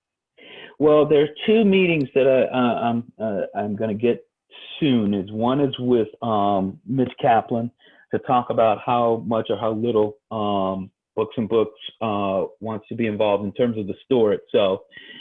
Well, there's 2 meetings that I'm going to get soon. One is with Ms. Kaplan to talk about how much or how little Books and Books wants to be involved in terms of the store itself.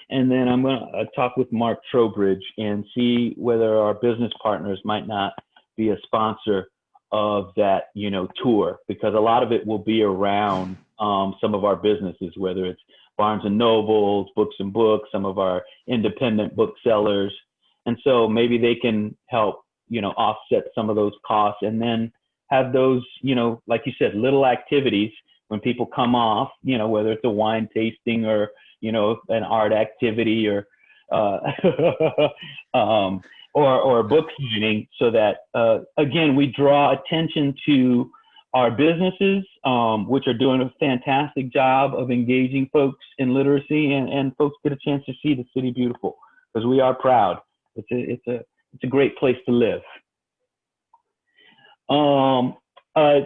And then I'm going to talk with Mark Trowbridge and see whether our business partners might not be a sponsor of that, you know, tour, because a lot of it will be around some of our businesses, whether it's Barnes and Nobles, Books and Books, some of our independent booksellers. And so maybe they can help, you know, offset some of those costs, and then have those, you know, like you said, little activities when people come off, you know, whether it's a wine tasting or, you know, an art activity or or book signing, so that again, we draw attention to our businesses, which are doing a fantastic job of engaging folks in literacy, and folks get a chance to see the city beautiful, because we are proud. It's a great place to live.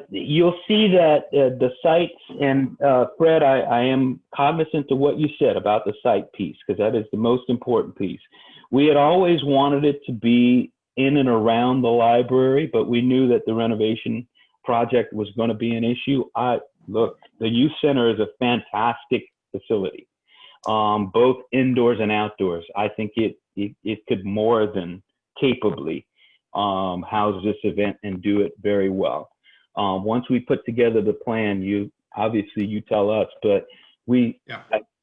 You'll see that the sites, and Fred, I am cognizant of what you said about the site piece, because that is the most important piece. We had always wanted it to be in and around the library, but we knew that the renovation project was going to be an issue. Look, the youth center is a fantastic facility, both indoors and outdoors. I think it could more than capably house this event and do it very well. Once we put together the plan, you tell us, but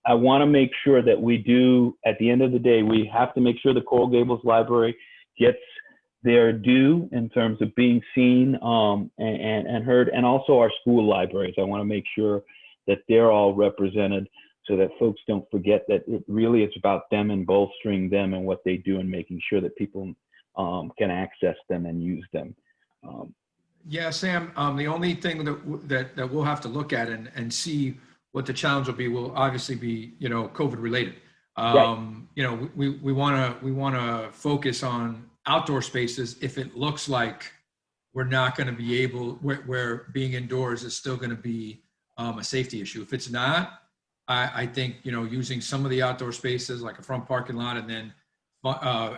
I want to make sure that we do, at the end of the day, we have to make sure the Coral Gables Library gets their due in terms of being seen and heard, and also our school libraries. I want to make sure that they're all represented, so that folks don't forget that it really is about them and bolstering them and what they do, and making sure that people can access them and use them. Yeah, Sam, the only thing that we'll have to look at and see what the challenge will obviously be, you know, COVID related. You know, we want to focus on outdoor spaces if it looks like we're not going to be able, where being indoors is still going to be a safety issue. If it's not, I think, you know, using some of the outdoor spaces like a front parking lot, and then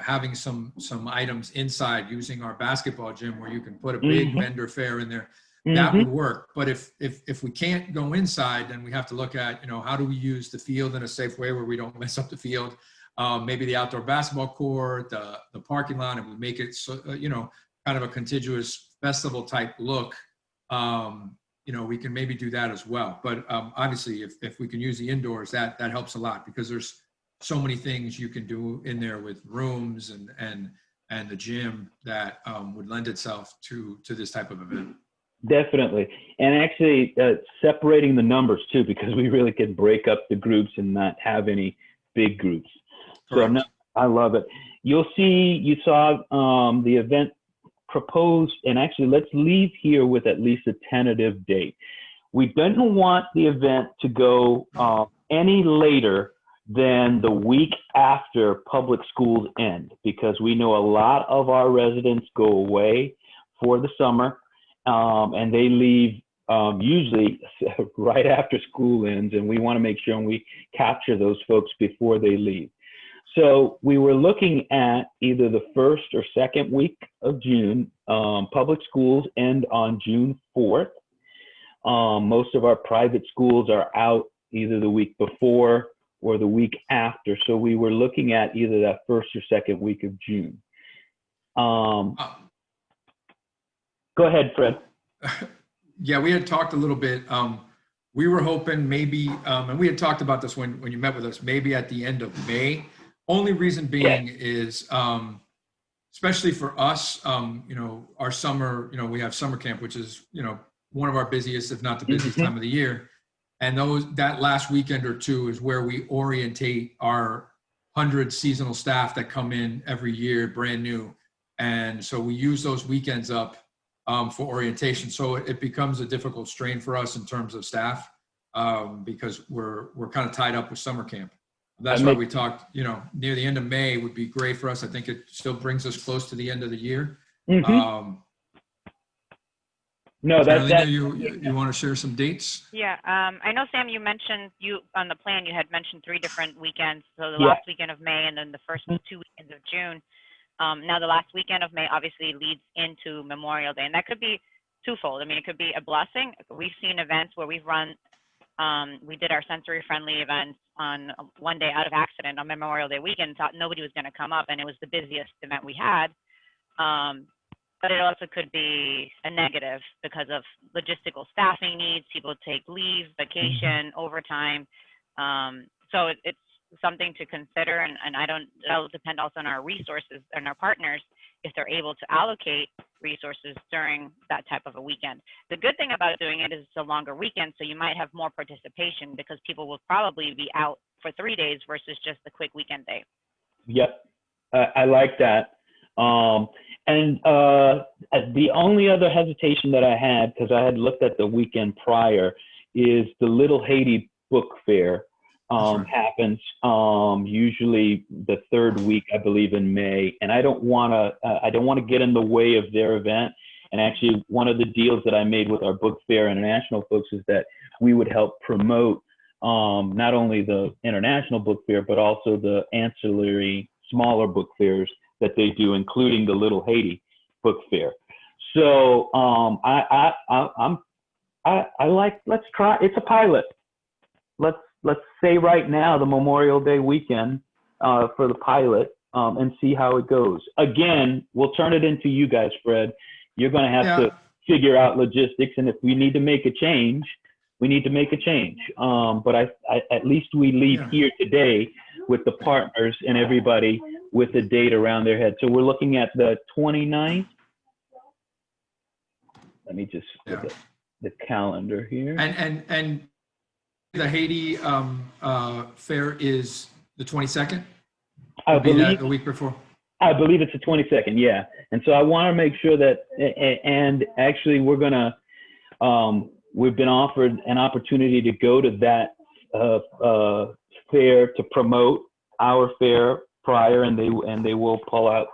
having some items inside, using our basketball gym where you can put a big vendor fair in there, that would work. But if we can't go inside, then we have to look at, you know, how do we use the field in a safe way where we don't mess up the field? Maybe the outdoor basketball court, the parking lot, and we make it so, you know, kind of a contiguous festival type look. You know, we can maybe do that as well. But obviously, if we can use the indoors, that helps a lot, because there's so many things you can do in there with rooms and the gym that would lend itself to this type of event. Definitely. And actually separating the numbers too, because we really can break up the groups and not have any big groups. Correct. So no, I love it. You saw the event proposed, and actually let's leave here with at least a tentative date. We didn't want the event to go any later than the week after public schools end, because we know a lot of our residents go away for the summer, and they leave usually right after school ends, and we want to make sure we capture those folks before they leave. So we were looking at either the first or second week of June. Public schools end on June 4th. Most of our private schools are out either the week before or the week after. So we were looking at either that first or second week of June. Go ahead, Fred. Yeah, we had talked a little bit. We were hoping maybe, and we had talked about this when you met with us, maybe at the end of May. Only reason being is especially for us, you know, our summer, you know, we have summer camp, which is, you know, one of our busiest, if not the busiest time of the year. And that last weekend or two is where we orientate our 100 seasonal staff that come in every year, brand new. And so we use those weekends up for orientation. So it becomes a difficult strain for us in terms of staff because we're kind of tied up with summer camp. That's why we talked, you know, near the end of May would be great for us. I think it still brings us close to the end of the year. No, Carolina, you want to share some dates? Yeah, I know, Sam, you mentioned on the plan, you had mentioned 3 different weekends. So the last weekend of May and then the first 2 weekends of June. Now the last weekend of May obviously leads into Memorial Day, and that could be twofold. I mean, it could be a blessing. We've seen events where we've run, we did our sensory friendly events on one day out of accident on Memorial Day weekend, thought nobody was going to come up, and it was the busiest event we had. But it also could be a negative because of logistical staffing needs, people take leave, vacation, overtime. So it's something to consider, and that'll depend also on our resources and our partners if they're able to allocate resources during that type of a weekend. The good thing about doing it is it's a longer weekend, so you might have more participation because people will probably be out for 3 days versus just the quick weekend day. Yep, I like that. And the only other hesitation that I had, because I had looked at the weekend prior, is the Little Haiti Book Fair happens usually the 3rd week, I believe, in May. And I don't want to get in the way of their event. And actually, one of the deals that I made with our book fair international folks is that we would help promote not only the international book fair, but also the ancillary smaller book fairs that they do, including the Little Haiti Book Fair. So I like, let's try. It's a pilot. Let's say right now the Memorial Day weekend for the pilot and see how it goes. Again, we'll turn it into you guys, Fred. You're going to have to figure out logistics, and if we need to make a change, we need to make a change. But I at least we leave here today with the partners and everybody with the date around their head. So we're looking at the 29th. Let me just look at the calendar here. And the Haiti fair is the 22nd? I believe the week before. I believe it's the 22nd, yeah. And so I want to make sure that, and actually we're gonna, we've been offered an opportunity to go to that fair to promote our fair prior, and they will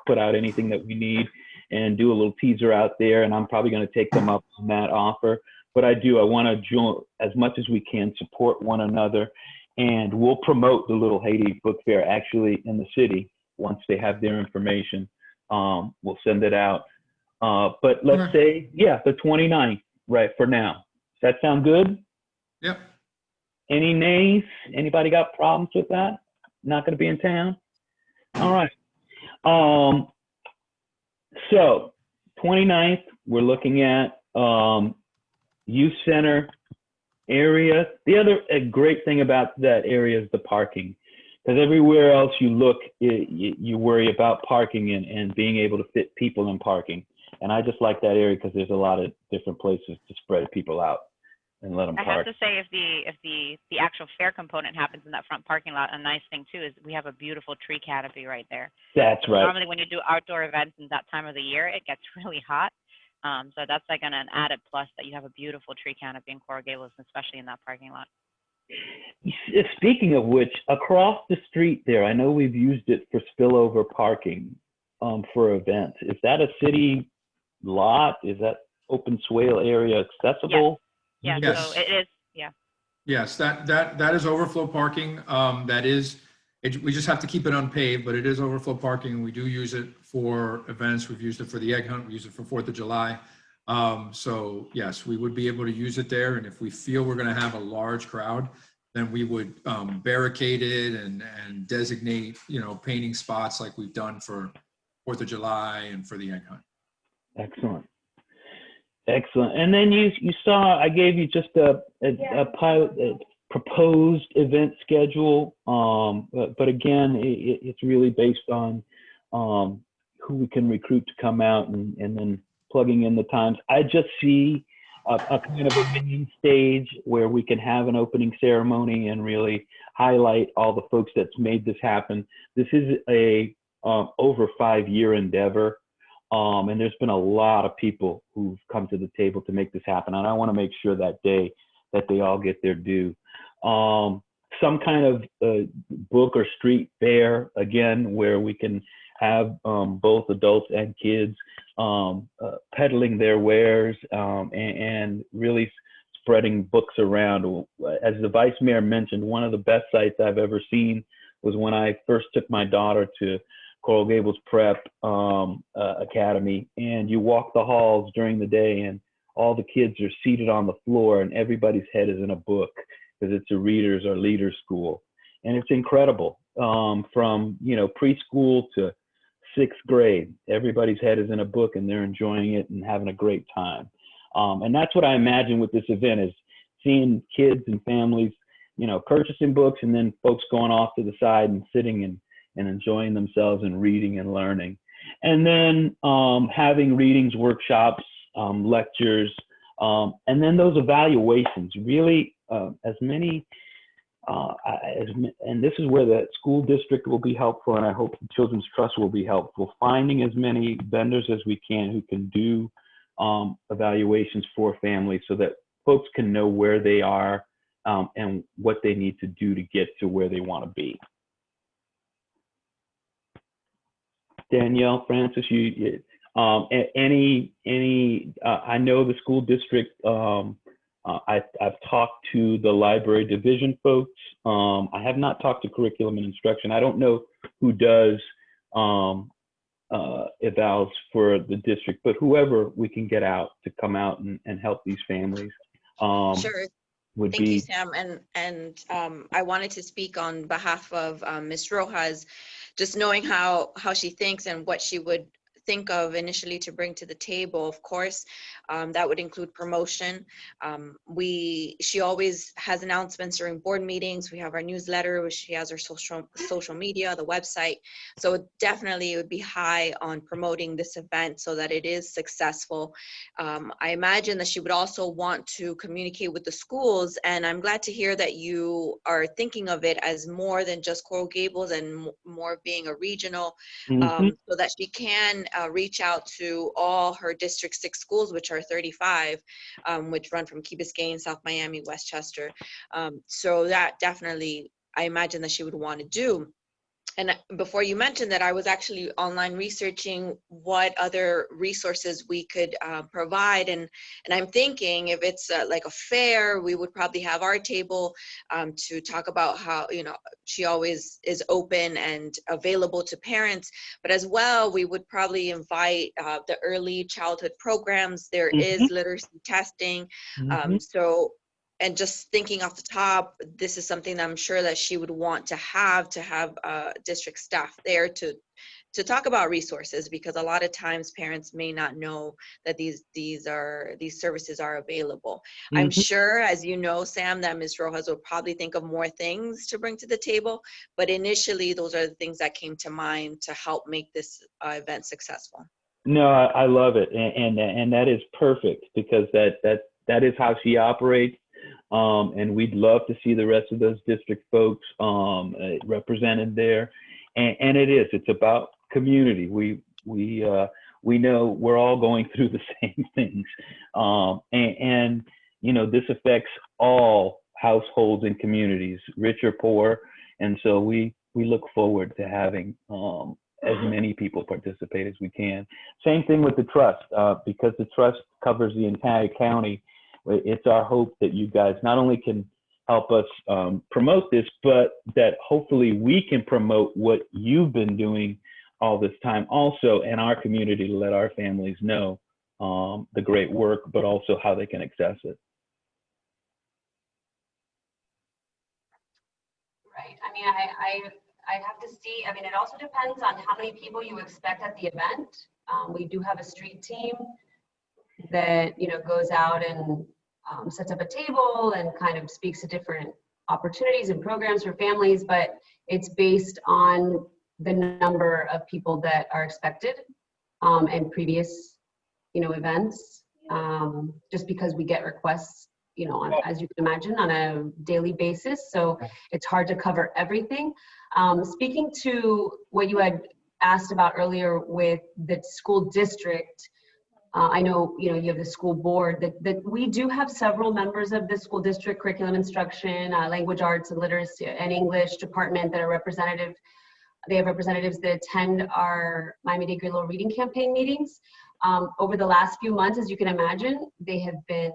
put out anything that we need and do a little teaser out there. And I'm probably going to take them up on that offer. But I want to join as much as we can, support one another, and we'll promote the Little Haiti Book Fair actually in the city once they have their information. We'll send it out. But let's say, the 29th, right, for now. Does that sound good? Yep. Any nays? Anybody got problems with that? Not going to be in town? All right. So 29th, we're looking at youth center area. The other great thing about that area is the parking, because everywhere else you look, you worry about parking and being able to fit people in parking. And I just like that area because there's a lot of different places to spread people out and let them park. I have to say, if the actual fair component happens in that front parking lot, a nice thing too is we have a beautiful tree canopy right there. That's right. Normally when you do outdoor events in that time of the year, it gets really hot. So that's like an added plus that you have a beautiful tree canopy in Coral Gables, especially in that parking lot. Speaking of which, across the street there, I know we've used it for spillover parking for events. Is that a city lot? Is that open swale area accessible? Yeah, yes. So it is, Yes, that is overflow parking. We just have to keep it unpaved, but it is overflow parking. We do use it for events. We've used it for the egg hunt. We use it for 4th of July. So yes, we would be able to use it there. And if we feel we're going to have a large crowd, then we would barricade it and designate, painting spots like we've done for 4th of July and for the egg hunt. Excellent. Excellent. And then you saw, I gave you just a pilot, proposed event schedule. But again, it's really based on who we can recruit to come out, and then plugging in the times. I just see a kind of a main stage where we can have an opening ceremony and really highlight all the folks that's made this happen. This is a over 5-year endeavor. And there's been a lot of people who've come to the table to make this happen. And I want to make sure that day that they all get their due. Some kind of book or street fair, again, where we can have both adults and kids peddling their wares and really spreading books around. As the Vice Mayor mentioned, one of the best sites I've ever seen was when I first took my daughter to Coral Gables Prep Academy, and you walk the halls during the day and all the kids are seated on the floor and everybody's head is in a book because it's a readers or leaders school. And it's incredible. From, you know, preschool to 6th grade, everybody's head is in a book and they're enjoying it and having a great time. And that's what I imagine with this event, is seeing kids and families, you know, purchasing books, and then folks going off to the side and sitting and enjoying themselves and reading and learning. And then having readings, workshops, lectures, and then those evaluations, really as many, and this is where the school district will be helpful, and I hope the Children's Trust will be helpful, finding as many vendors as we can who can do evaluations for families so that folks can know where they are and what they need to do to get to where they want to be. Danielle, Francis, I know the school district, I've talked to the library division folks. I have not talked to curriculum and instruction. I don't know who does evals for the district, but whoever we can get out to come out and help these families. Sure. Thank you, Sam. And I wanted to speak on behalf of Ms. Rojas, just knowing how she thinks and what she would think of initially to bring to the table. Of course, that would include promotion. She always has announcements during board meetings. We have our newsletter, which she has her social media, the website. So definitely it would be high on promoting this event so that it is successful. I imagine that she would also want to communicate with the schools, and I'm glad to hear that you are thinking of it as more than just Coral Gables and more being a regional, so that she can reach out to all her District 6 schools, which are 35, which run from Key Biscayne, South Miami, Westchester. So that definitely, I imagine that she would want to do. And before you mentioned that, I was actually online researching what other resources we could provide. And I'm thinking if it's like a fair, we would probably have our table to talk about how, you know, she always is open and available to parents. But as well, we would probably invite the early childhood programs. There is literacy testing. And just thinking off the top, this is something that I'm sure that she would want to have district staff there to talk about resources, because a lot of times parents may not know that these services are available. I'm sure, as you know, Sam, that Ms. Rojas will probably think of more things to bring to the table, but initially those are the things that came to mind to help make this event successful. No, I love it, and that is perfect, because that is how she operates. And we'd love to see the rest of those district folks represented there. And it's about community. We know we're all going through the same things. And you know, this affects all households and communities, rich or poor. And so we look forward to having as many people participate as we can. Same thing with the trust, because the trust covers the entire county. It's our hope that you guys not only can help us promote this, but that hopefully we can promote what you've been doing all this time also in our community, to let our families know the great work, but also how they can access it. Right. I mean, I have to see. I mean, it also depends on how many people you expect at the event. We do have a street team that, you know, goes out and sets up a table and kind of speaks to different opportunities and programs for families, but it's based on the number of people that are expected. and previous, events, just because we get requests, as you can imagine, on a daily basis. So it's hard to cover everything. Speaking to what you had asked about earlier with the school district, I know, you have the school board, that we do have several members of the school district curriculum instruction, language arts and literacy and English department that are representative. They have representatives that attend our Miami-Dade Great Little Reading Campaign meetings. Over the last few months, as you can imagine, they have been,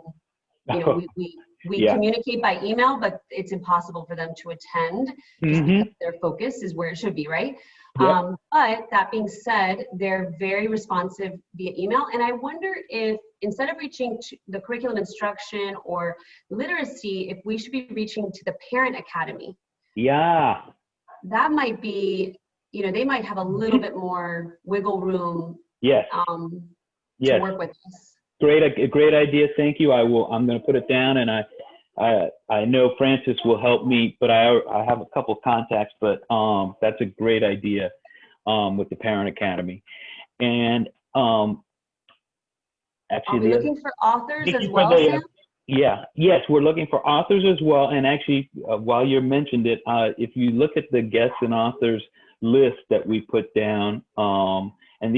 we communicate by email, but it's impossible for them to attend just because their focus is where it should be, right? Yep. But that being said, they're very responsive via email. And I wonder if instead of reaching to the curriculum instruction or literacy, if we should be reaching to the parent academy. Yeah. That might be, they might have a little bit more wiggle room. Yes. To work with us. Great idea. Thank you. I'm going to put it down, and I know Francis will help me, but I have a couple of contacts, but that's a great idea with the Parent Academy. And actually, are we looking for authors as well, Sam? Yes, we're looking for authors as well. And actually, while you mentioned it, if you look at the guests and authors list that we put down, and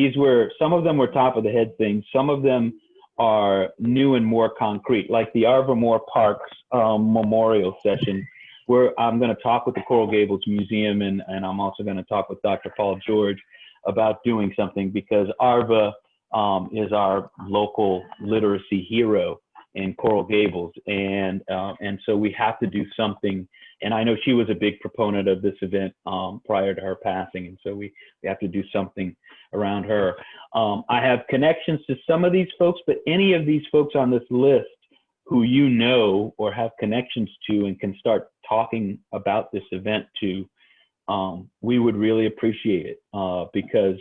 some of them were top of the head things. Some of them are new and more concrete, like the Arbormore Parks memorial session, where I'm going to talk with the Coral Gables Museum, and I'm also going to talk with Dr. Paul George about doing something, because Arva is our local literacy hero in Coral Gables, and so we have to do something. And I know she was a big proponent of this event prior to her passing, and so we have to do something around her. I have connections to some of these folks, but any of these folks on this list who or have connections to and can start talking about this event to, we would really appreciate it, because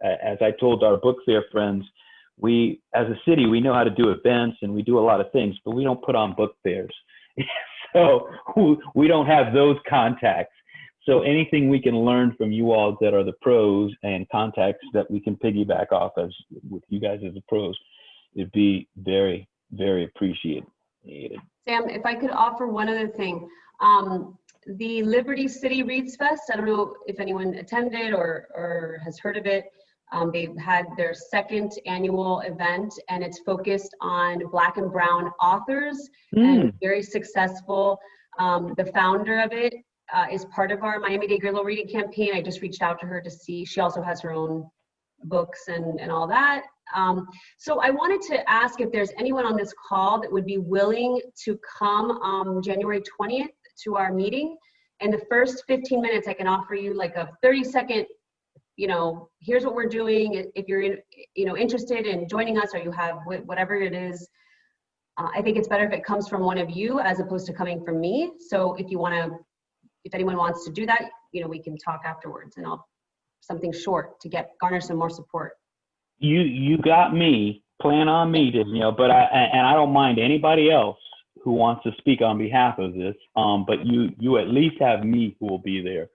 as I told our book fair friends, we as a city, we know how to do events and we do a lot of things, but we don't put on book fairs. So we don't have those contacts. So anything we can learn from you all that are the pros and contacts that we can piggyback off as with you guys as the pros, it'd be very, very appreciated. Sam, if I could offer one other thing. The Liberty City Reads Fest, I don't know if anyone attended or has heard of it. They've had their second annual event, and it's focused on Black and Brown authors, and very successful. The founder of it is part of our Miami-Dade Great Little Reading Campaign. I just reached out to her to see. She also has her own books and all that. So I wanted to ask if there's anyone on this call that would be willing to come January 20th to our meeting. In the first 15 minutes, I can offer you like a 30-second, here's what we're doing. If you're interested in joining us, or you have whatever it is, I think it's better if it comes from one of you as opposed to coming from me. So if anyone wants to do that, we can talk afterwards, and something short to garner some more support. You got me. Plan on me, but I don't mind anybody else who wants to speak on behalf of this. But you at least have me who will be there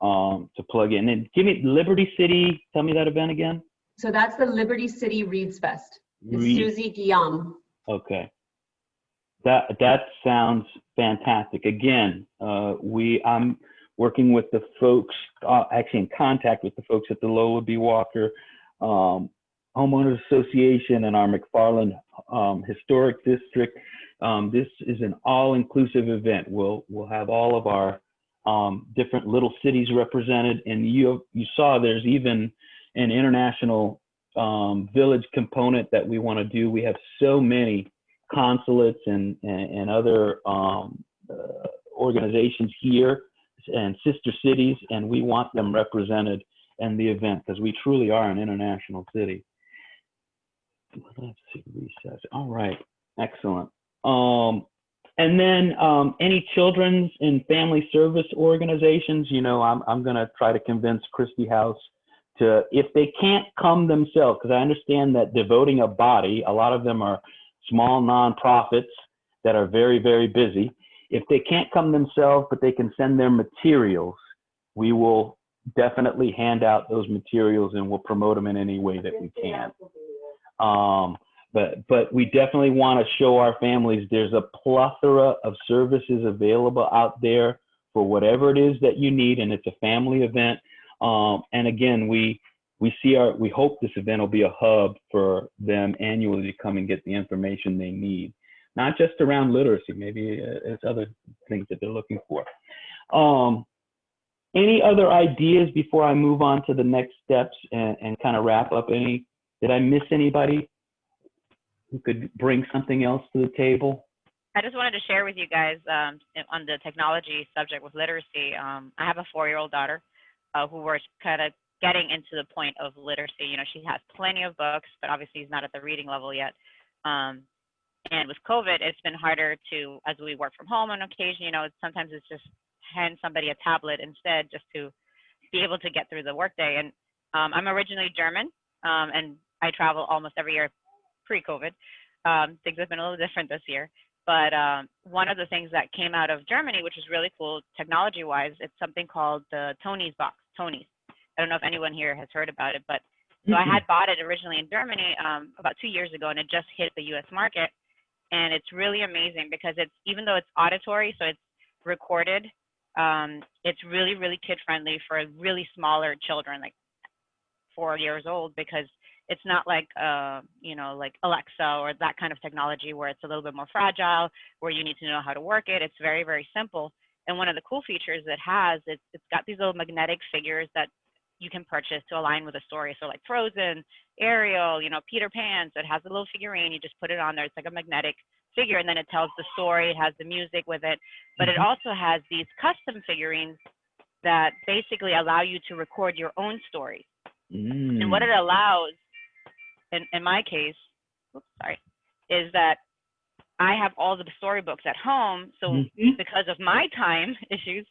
to plug in. And give me Liberty City. Tell me that event again. So that's the Liberty City Reads Fest. It's Susie Guillaume. Okay. That sounds fantastic. Again, I'm working with the folks, actually in contact with the folks at the Lola B. Walker Homeowners Association and our McFarland Historic District. This is an all-inclusive event. We'll have all of our different little cities represented, and you saw there's even an international village component that we want to do. We have so many consulates and other organizations here and sister cities, and we want them represented in the event because we truly are an international city. Let's see, recess. All right, excellent. And then any children's and family service organizations, I'm going to try to convince Christie House to, if they can't come themselves, because I understand that devoting a body, a lot of them are small nonprofits that are very, very busy. If they can't come themselves, but they can send their materials, we will definitely hand out those materials, and we'll promote them in any way that we can. But we definitely want to show our families there's a plethora of services available out there for whatever it is that you need, and it's a family event. And again, we hope this event will be a hub for them annually to come and get the information they need, not just around literacy, maybe it's other things that they're looking for. Any other ideas before I move on to the next steps and kind of wrap up? Did I miss anybody who could bring something else to the table? I just wanted to share with you guys on the technology subject with literacy. I have a 4-year-old daughter who we're kind of getting into the point of literacy. You know, she has plenty of books, but obviously he's not at the reading level yet. And with COVID, it's been harder to, as we work from home on occasion, you know, sometimes it's just hand somebody a tablet instead just to be able to get through the workday. And I'm originally German, and I travel almost every year pre-COVID. Things have been a little different this year. But one of the things that came out of Germany, which is really cool technology-wise, it's something called the Tony's box, Tony's. I don't know if anyone here has heard about it, but so I had bought it originally in Germany about 2 years ago, and it just hit the U.S. market. And it's really amazing because it's, even though it's auditory, so it's recorded, it's really, really kid-friendly for really smaller children, like 4 years old, because it's not like, you know, like Alexa or that kind of technology where it's a little bit more fragile, where you need to know how to work it. It's very, very simple. And one of the cool features it has, it's got these little magnetic figures that you can purchase to align with a story. So like Frozen, Ariel, you know, Peter Pan. So it has a little figurine. You just put it on there. It's like a magnetic figure, and then it tells the story. It has the music with it. But it also has these custom figurines that basically allow you to record your own stories. And what it allows, in my case, is that I have all the storybooks at home. So because of my time issues,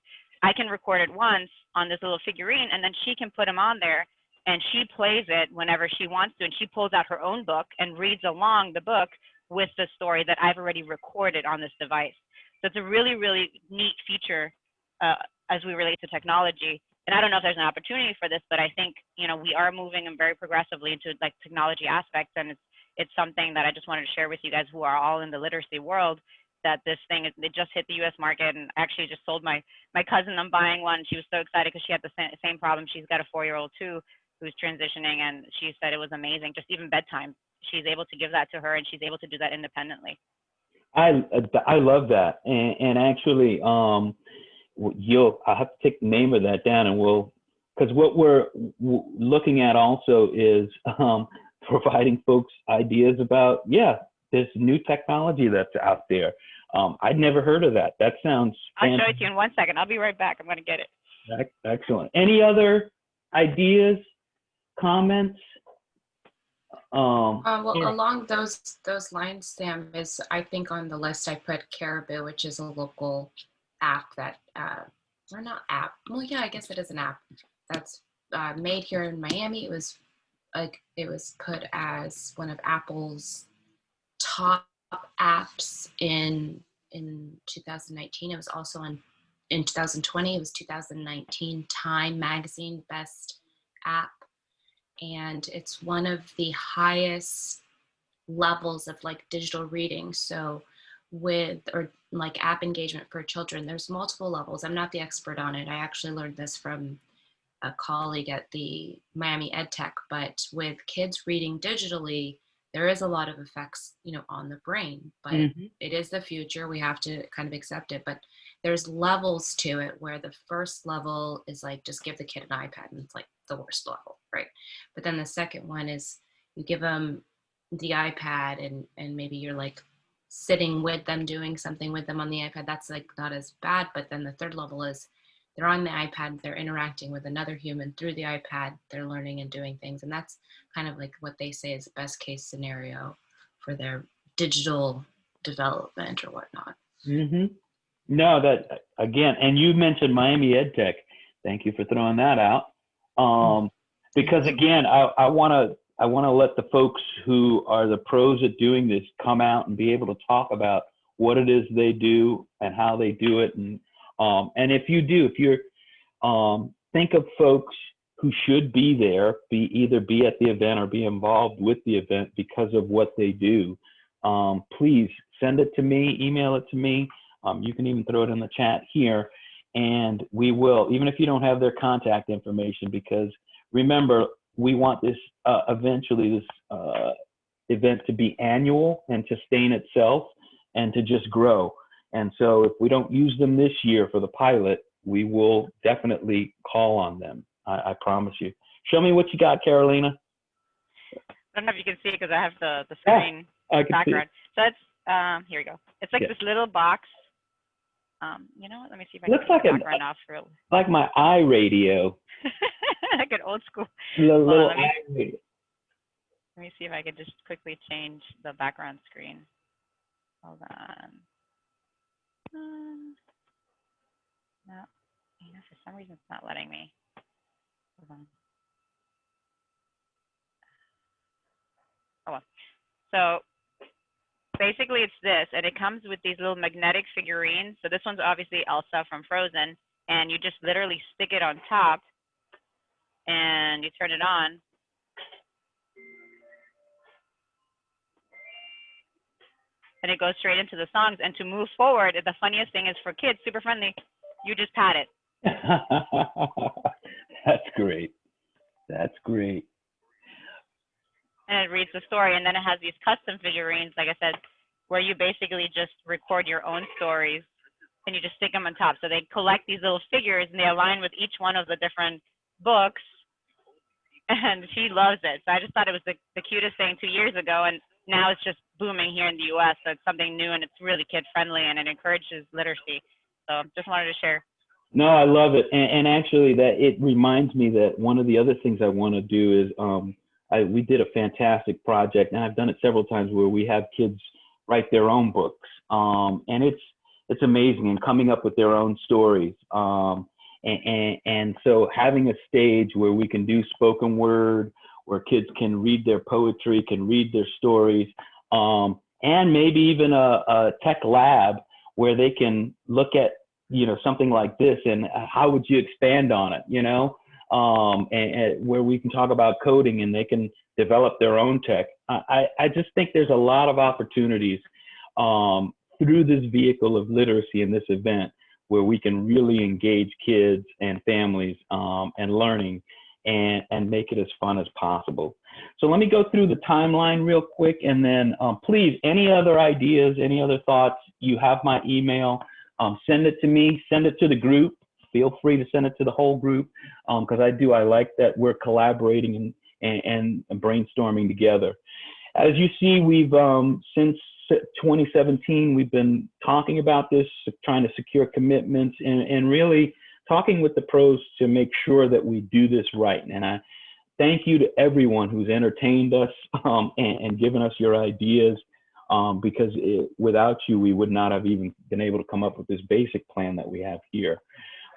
I can record it once on this little figurine, and then she can put them on there, and she plays it whenever she wants to, and she pulls out her own book and reads along the book with the story that I've already recorded on this device. So it's a really, really neat feature as we relate to technology. And I don't know if there's an opportunity for this, but I think, you know, we are moving very progressively into like technology aspects, and it's something that I just wanted to share with you guys who are all in the literacy world, that this thing, it just hit the U.S. market, and actually just sold my cousin, I'm buying one. She was so excited because she had the same problem. She's got a 4-year-old too who's transitioning, and she said it was amazing. Just even bedtime, she's able to give that to her, and she's able to do that independently. I love that, and actually, I'll have to take the name of that down, and because what we're looking at also is providing folks ideas about, this new technology that's out there. I'd never heard of that. That sounds fantastic. I'll show it to you in 1 second. I'll be right back. I'm going to get it. Excellent. Any other ideas, comments? Well, along those lines, Sam, is I think on the list I put Caribou, which is a local app that, or not app. Well, yeah, I guess it is an app that's made here in Miami. It was put as one of Apple's top apps in 2019. It was also in 2020. It was 2019 Time Magazine Best App, and it's one of the highest levels of like digital reading. So like app engagement for children, there's multiple levels. I'm not the expert on it. I actually learned this from a colleague at the Miami EdTech, but with kids reading digitally, there is a lot of effects, you know, on the brain, but it is the future. We have to kind of accept it, but there's levels to it where the first level is like, just give the kid an iPad, and it's like the worst level, right? But then the second one is you give them the iPad and maybe you're like sitting with them, doing something with them on the iPad. That's like not as bad. But then the third level is they're on the iPad, they're interacting with another human through the iPad, they're learning and doing things. And that's kind of like what they say is the best case scenario for their digital development or whatnot. No, that again, and you mentioned Miami EdTech. Thank you for throwing that out. Because again, I want to let the folks who are the pros at doing this come out and be able to talk about what it is they do and how they do it. And if you're think of folks who should be there, either be at the event or be involved with the event because of what they do. Please send it to me, email it to me. You can even throw it in the chat here, and we will, even if you don't have their contact information, because remember, we want this eventually this event to be annual and sustain itself and to just grow. And so if we don't use them this year for the pilot, we will definitely call on them. I promise you. Show me what you got, Carolina. I don't know if you can see it because I have the screen background. So it's, here we go. It's like this little box. You know what? Let me see if I can looks like the background off real. Like my iRadio. Like an old school. Little let iRadio. me see if I could just quickly change the background screen. Hold on. No, you know, for some reason it's not letting me. Hold on. Oh well. So basically it's this, and it comes with these little magnetic figurines. So this one's obviously Elsa from Frozen, and you just literally stick it on top and you turn it on. And it goes straight into the songs. And to move forward, the funniest thing is for kids, super friendly, you just pat it. That's great. That's great. And it reads the story, and then it has these custom figurines, like I said, where you basically just record your own stories and you just stick them on top. So they collect these little figures and they align with each one of the different books, and she loves it. So I just thought it was the cutest thing 2 years ago, and now it's just booming here in the US. So it's something new, and it's really kid friendly, and it encourages literacy. So just wanted to share. No, I love it. And actually that it reminds me that one of the other things I want to do is we did a fantastic project, and I've done it several times, where we have kids write their own books. And it's amazing, and coming up with their own stories. And so having a stage where we can do spoken word, where kids can read their poetry, can read their stories, and maybe even a tech lab where they can look at, you know, something like this and how would you expand on it, you know, and where we can talk about coding and they can develop their own tech. I just think there's a lot of opportunities through this vehicle of literacy in this event, where we can really engage kids and families and learning and make it as fun as possible. So let me go through the timeline real quick, and then please, any other ideas, any other thoughts, you have my email. Send it to me, send it to the group. Feel free to send it to the whole group, because I like that we're collaborating and brainstorming together. As you see, we've since 2017, we've been talking about this, trying to secure commitments, and really talking with the pros to make sure that we do this right. And I thank you to everyone who's entertained us and given us your ideas, because without you, we would not have even been able to come up with this basic plan that we have here.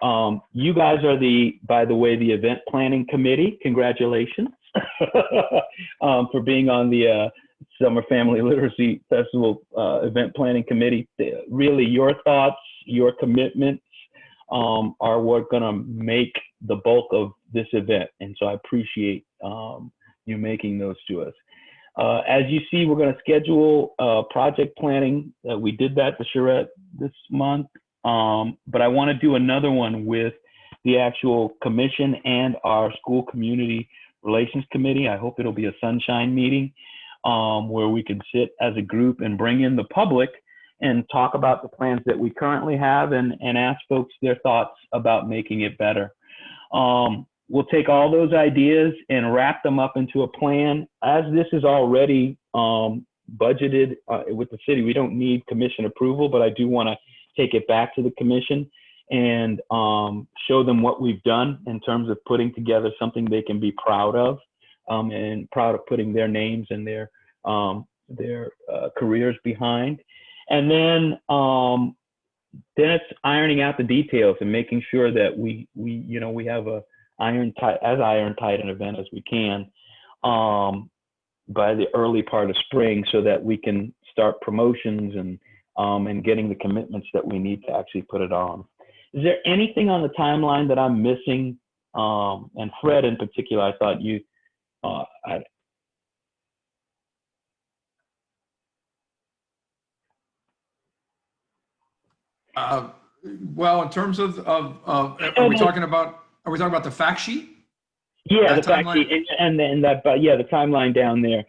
You guys are by the way, the event planning committee. Congratulations for being on the Summer Family Literacy Festival event planning committee. Really, your thoughts, your commitments are what's going to make the bulk of this event. And so I appreciate you making those to us. As you see, we're going to schedule project planning. We did that for Charrette this month, but I want to do another one with the actual commission and our school community relations committee. I hope it'll be a sunshine meeting where we can sit as a group and bring in the public and talk about the plans that we currently have and ask folks their thoughts about making it better. We'll take all those ideas and wrap them up into a plan. As this is already budgeted with the city, we don't need commission approval, but I do want to take it back to the commission and show them what we've done in terms of putting together something they can be proud of, and proud of putting their names and their careers behind. And then it's ironing out the details and making sure that we have a iron tight an event as we can by the early part of spring, so that we can start promotions and getting the commitments that we need to actually put it on. Is there anything on the timeline that I'm missing And Fred in particular, I thought you, well, in terms of are we talking about the fact sheet? yeah, That the fact timeline? sheet and then that, but yeah, the timeline down there.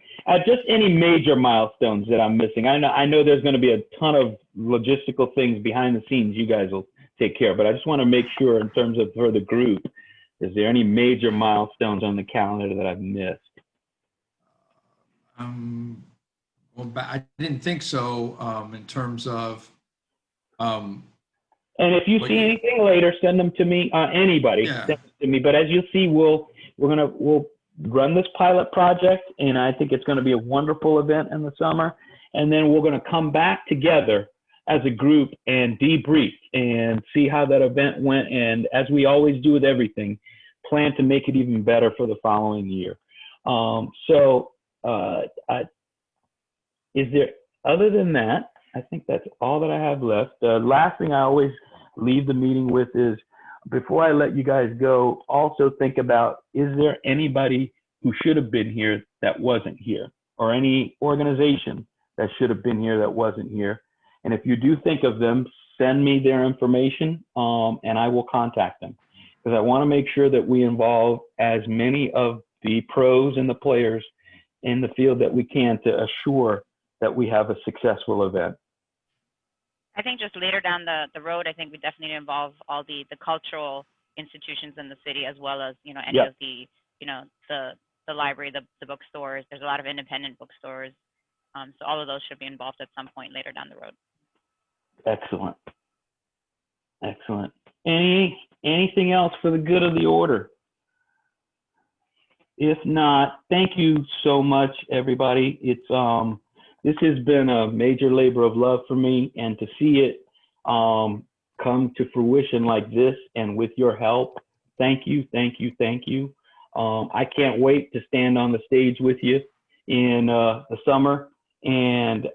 Just any major milestones that I'm missing. I know there's going to be a ton of logistical things behind the scenes you guys will take care of, but I just want to make sure in terms of for the group, is there any major milestones on the calendar that I've missed? Well, I didn't think so. In terms of, and if you see anything later, send them to me. Anybody, yeah. send them to me. But as you'll see, we'll run this pilot project, and I think it's going to be a wonderful event in the summer. And then we're going to come back together as a group and debrief and see how that event went. And as we always do with everything, plan to make it even better for the following year. Is there, other than that, I think that's all that I have left. The last thing I always leave the meeting with is, before I let you guys go, also think about, is there anybody who should have been here that wasn't here, or any organization that should have been here that wasn't here? And if you do think of them, send me their information, and I will contact them, because I want to make sure that we involve as many of the pros and the players in the field that we can to assure that we have a successful event. I think just later down the road, I think we definitely need to involve all the cultural institutions in the city, as well as, you know, any of the, you know, the library, the bookstores. There's a lot of independent bookstores. So all of those should be involved at some point later down the road. Excellent. Excellent. Anything else for the good of the order? If not, thank you so much, everybody. It's this has been a major labor of love for me, and to see it come to fruition like this, and with your help, thank you, thank you, thank you. I can't wait to stand on the stage with you in the summer and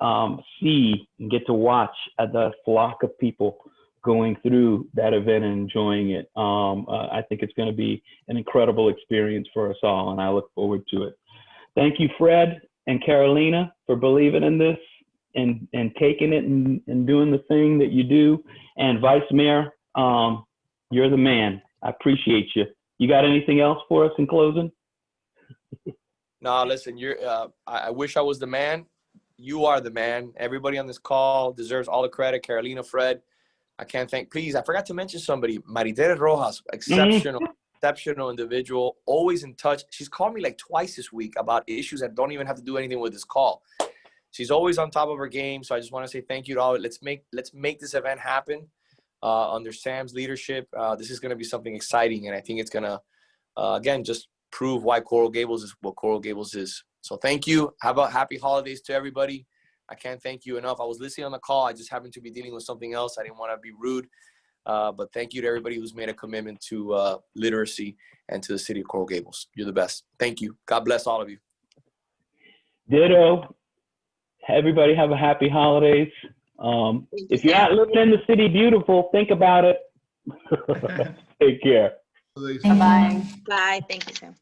see and get to watch the flock of people going through that event and enjoying it. I think it's going to be an incredible experience for us all, and I look forward to it. Thank you, Fred and Carolina, for believing in this and taking it and doing the thing that you do. And Vice Mayor, you're the man. I appreciate you. You got anything else for us in closing? No, listen, I wish I was the man. You are the man. Everybody on this call deserves all the credit. Carolina, Fred, I can't thank, please, I forgot to mention somebody, Marie Tere Rojas, exceptional individual, always in touch. She's called me like twice this week about issues that don't even have to do anything with this call. She's always on top of her game. So I just want to say thank you to all. Let's make this event happen under Sam's leadership. This is going to be something exciting, and I think it's going to, again, just prove why Coral Gables is what Coral Gables is. So thank you. Have a happy holidays to everybody. I can't thank you enough. I was listening on the call. I just happened to be dealing with something else. I didn't want to be rude. But thank you to everybody who's made a commitment to literacy and to the city of Coral Gables. You're the best. Thank you. God bless all of you. Ditto. Everybody have a happy holidays. If you're not living in the city beautiful, think about it. Take care. Bye-bye. Bye. Thank you, Sam.